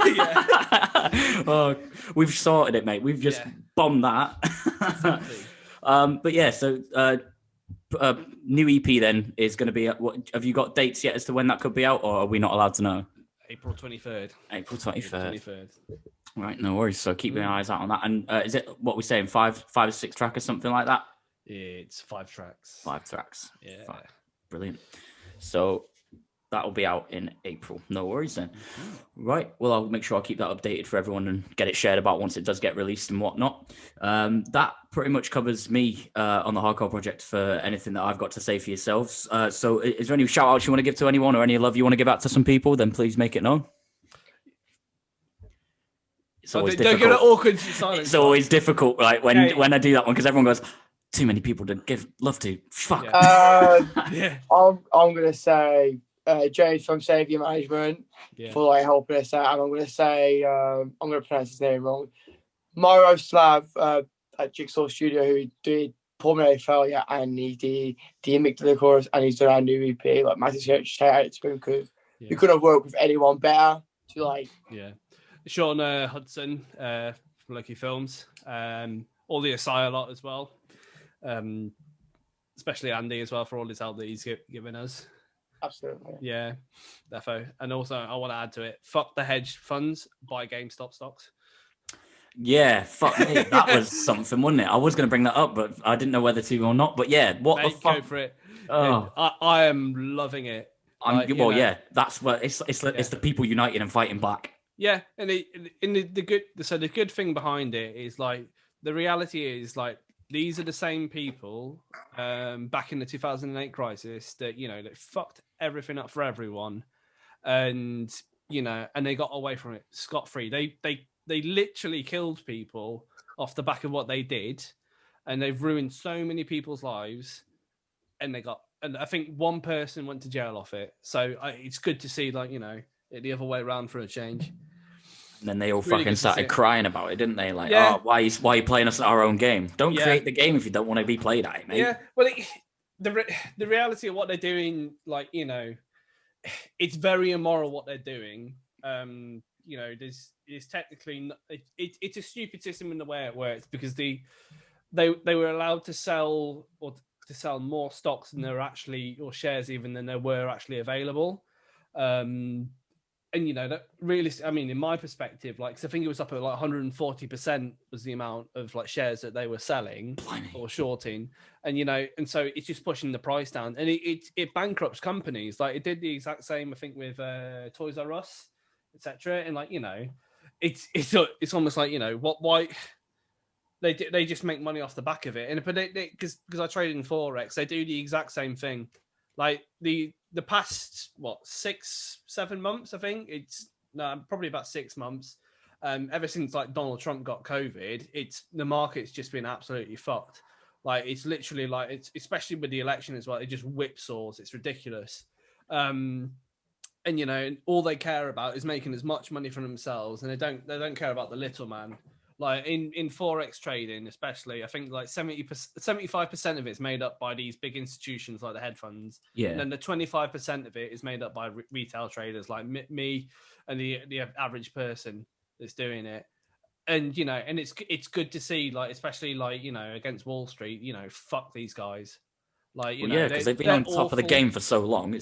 [SPEAKER 2] Yeah.
[SPEAKER 1] Oh, we've sorted it, mate. We've just bombed that.
[SPEAKER 2] Exactly.
[SPEAKER 1] But yeah, so new EP then is going to be. What have you got dates yet as to when that could be out, or are we not allowed to know?
[SPEAKER 2] April 23rd.
[SPEAKER 1] April 23rd. Right, no worries. So keep your eyes out on that. And is it what we're saying, five or six track or something like that?
[SPEAKER 2] It's 5 tracks.
[SPEAKER 1] 5 tracks.
[SPEAKER 2] Yeah.
[SPEAKER 1] 5. Brilliant. So that'll be out in April. No worries then. Right. Well, I'll make sure I'll keep that updated for everyone and get it shared about once it does get released and whatnot. That pretty much covers me on the Hardcore Project for anything that I've got to say for yourselves. So is there any shout outs you want to give to anyone or any love you want to give out to some people? Then please make it known. It's always difficult.
[SPEAKER 2] Don't get an awkward silence.
[SPEAKER 1] It's always difficult, right? When I do that one, because everyone goes, too many people to give love to. Fuck.
[SPEAKER 3] Yeah. I'm gonna say Jade from Saviour Management for like helping us out, and I'm gonna say I'm gonna pronounce his name wrong. Miroslav at Jigsaw Studio, who did Pulmonary Failure, and he did the Amygdala Chorus, and he's done our new EP. Like massive shout out to him because we couldn't have worked with anyone better to like.
[SPEAKER 2] Yeah. Sean Hudson from Lucky Films, all the Asai lot as well, especially Andy as well for all his help that he's given us.
[SPEAKER 3] Absolutely.
[SPEAKER 2] Yeah, defo. And also, I want to add to it: fuck the hedge funds, buy GameStop stocks.
[SPEAKER 1] Yeah, fuck me. That was something, wasn't it? I was going to bring that up, but I didn't know whether to or not. But yeah, what the fuck?
[SPEAKER 2] Go for it.
[SPEAKER 1] Oh.
[SPEAKER 2] I am loving it.
[SPEAKER 1] Yeah, that's what it's the people united and fighting back.
[SPEAKER 2] Yeah, and the good thing behind it is like the reality is like these are the same people back in the 2008 crisis that that fucked everything up for everyone, and and they got away from it scot-free. They literally killed people off the back of what they did, and they've ruined so many people's lives, and I think one person went to jail off it. So it's good to see it the other way around for a change.
[SPEAKER 1] And then they all really fucking started crying about it, didn't they? Like, why are you playing us at our own game? Don't create the game if you don't want to be played at it, mate.
[SPEAKER 2] Yeah, well, the reality of what they're doing, it's very immoral what they're doing. There's technically it's a stupid system in the way it works because they were allowed to sell more stocks than there were actually, or shares even than there were actually available. And that really, I mean, in my perspective, cause I think it was up at 140% was the amount of shares that they were selling or shorting, and and so it's just pushing the price down, and it bankrupts companies. Like it did the exact same, I think, with Toys R Us, etc. And it's almost like why they just make money off the back of it, and but because I trade in Forex, they do the exact same thing. Like the past 6-7 months, I think probably about 6 months. Ever since Donald Trump got COVID, the market's just been absolutely fucked. It's literally it's especially with the election as well. It just whipsaws. It's ridiculous. And all they care about is making as much money for themselves, and they don't care about the little man. In Forex trading, especially, I think 75% of it's made up by these big institutions like the hedge funds. Yeah. And then the 25% of it is made up by retail traders like me and the average person that's doing it. And and it's good to see, especially against Wall Street, fuck these guys.
[SPEAKER 1] Because they've been on top awful. Of the game for so long.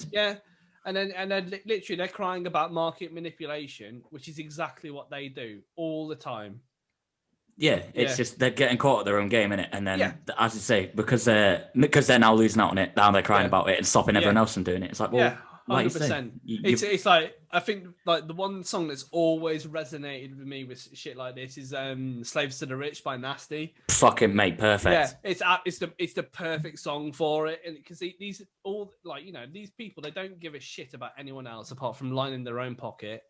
[SPEAKER 2] And then literally they're crying about market manipulation, which is exactly what they do all the time.
[SPEAKER 1] Yeah, it's just they're getting caught at their own game, innit? And then, as you say, because they're now losing out on it, now they're crying about it and stopping everyone else from doing it. It's like, well,
[SPEAKER 2] 100%. It's like, I think the one song that's always resonated with me with shit like this is "Slaves to the Rich" by Nasty.
[SPEAKER 1] Fucking mate, perfect.
[SPEAKER 2] Yeah, it's the perfect song for it, and because these all these people, they don't give a shit about anyone else apart from lining their own pocket.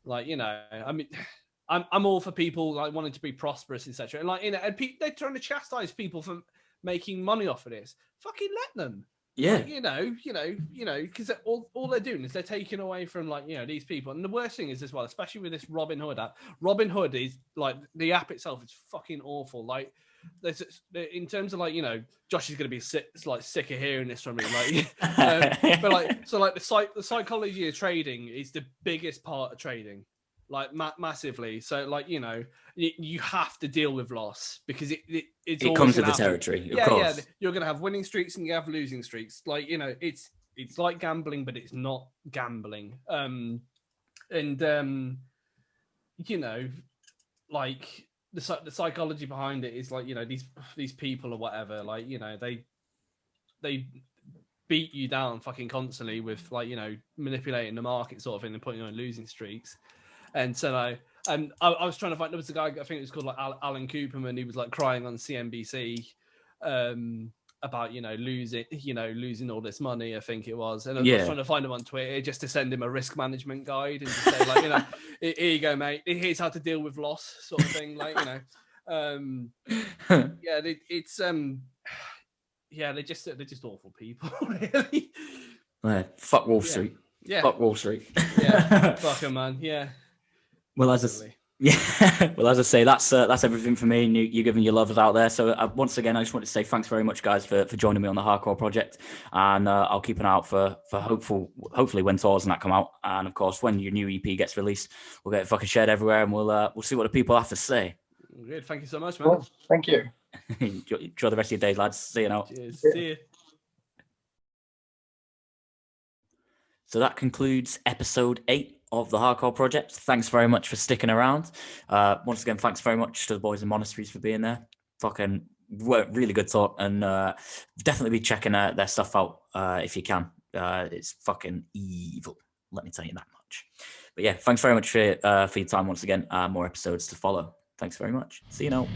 [SPEAKER 2] I mean. I'm all for people wanting to be prosperous, etc. And they're trying to chastise people for making money off of this. Fucking let them.
[SPEAKER 1] Yeah.
[SPEAKER 2] Like, because all they're doing is they're taking away from like, these people. And the worst thing is as well, especially with this Robin Hood app. Robin Hood is like the app itself is fucking awful. Like, there's in terms of like, Josh is going to be sick of hearing this from me. Like, but like, so like the psychology of trading is the biggest part of trading, like massively. So like, you have to deal with loss because it
[SPEAKER 1] comes with the territory. Of course.
[SPEAKER 2] Yeah, you're going to have winning streaks and you have losing streaks. Like, it's like gambling, but it's not gambling. Like the psychology behind it is like, these people or whatever, like, they beat you down fucking constantly with like, manipulating the market sort of thing and putting you on losing streaks. And so I was trying to find, there was a guy, I think it was called like Alan Cooperman, he was like crying on CNBC about, losing all this money, I think it was. And I was trying to find him on Twitter just to send him a risk management guide and just say like, here you go, mate. Here's how to deal with loss sort of thing. Like, they're just awful people, really.
[SPEAKER 1] Fuck Wall Street.
[SPEAKER 2] Yeah.
[SPEAKER 1] Fuck Wall Street.
[SPEAKER 2] Yeah. Fuck him, man. Yeah.
[SPEAKER 1] Well, as I say, that's everything for me. And you're giving your love out there. So once again, I just want to say thanks very much, guys, for joining me on the Hardcore Project. And I'll keep an eye out for hopefully when tours and that come out. And of course, when your new EP gets released, we'll get it fucking shared everywhere, and we'll see what the people have to say.
[SPEAKER 2] Good. Thank you so much, man.
[SPEAKER 3] Well, thank you.
[SPEAKER 1] Enjoy the rest of your days, lads. See you now.
[SPEAKER 2] Cheers. Yeah. See you.
[SPEAKER 1] So that concludes episode 8 of the Hardcore Project. Thanks very much for sticking around. Once again, thanks very much to the boys in Monasteries for being there. Fucking really good talk, and definitely be checking their stuff out if you can. It's fucking evil, let me tell you that much. But yeah, thanks very much for your time once again. More episodes to follow. Thanks very much. See you now.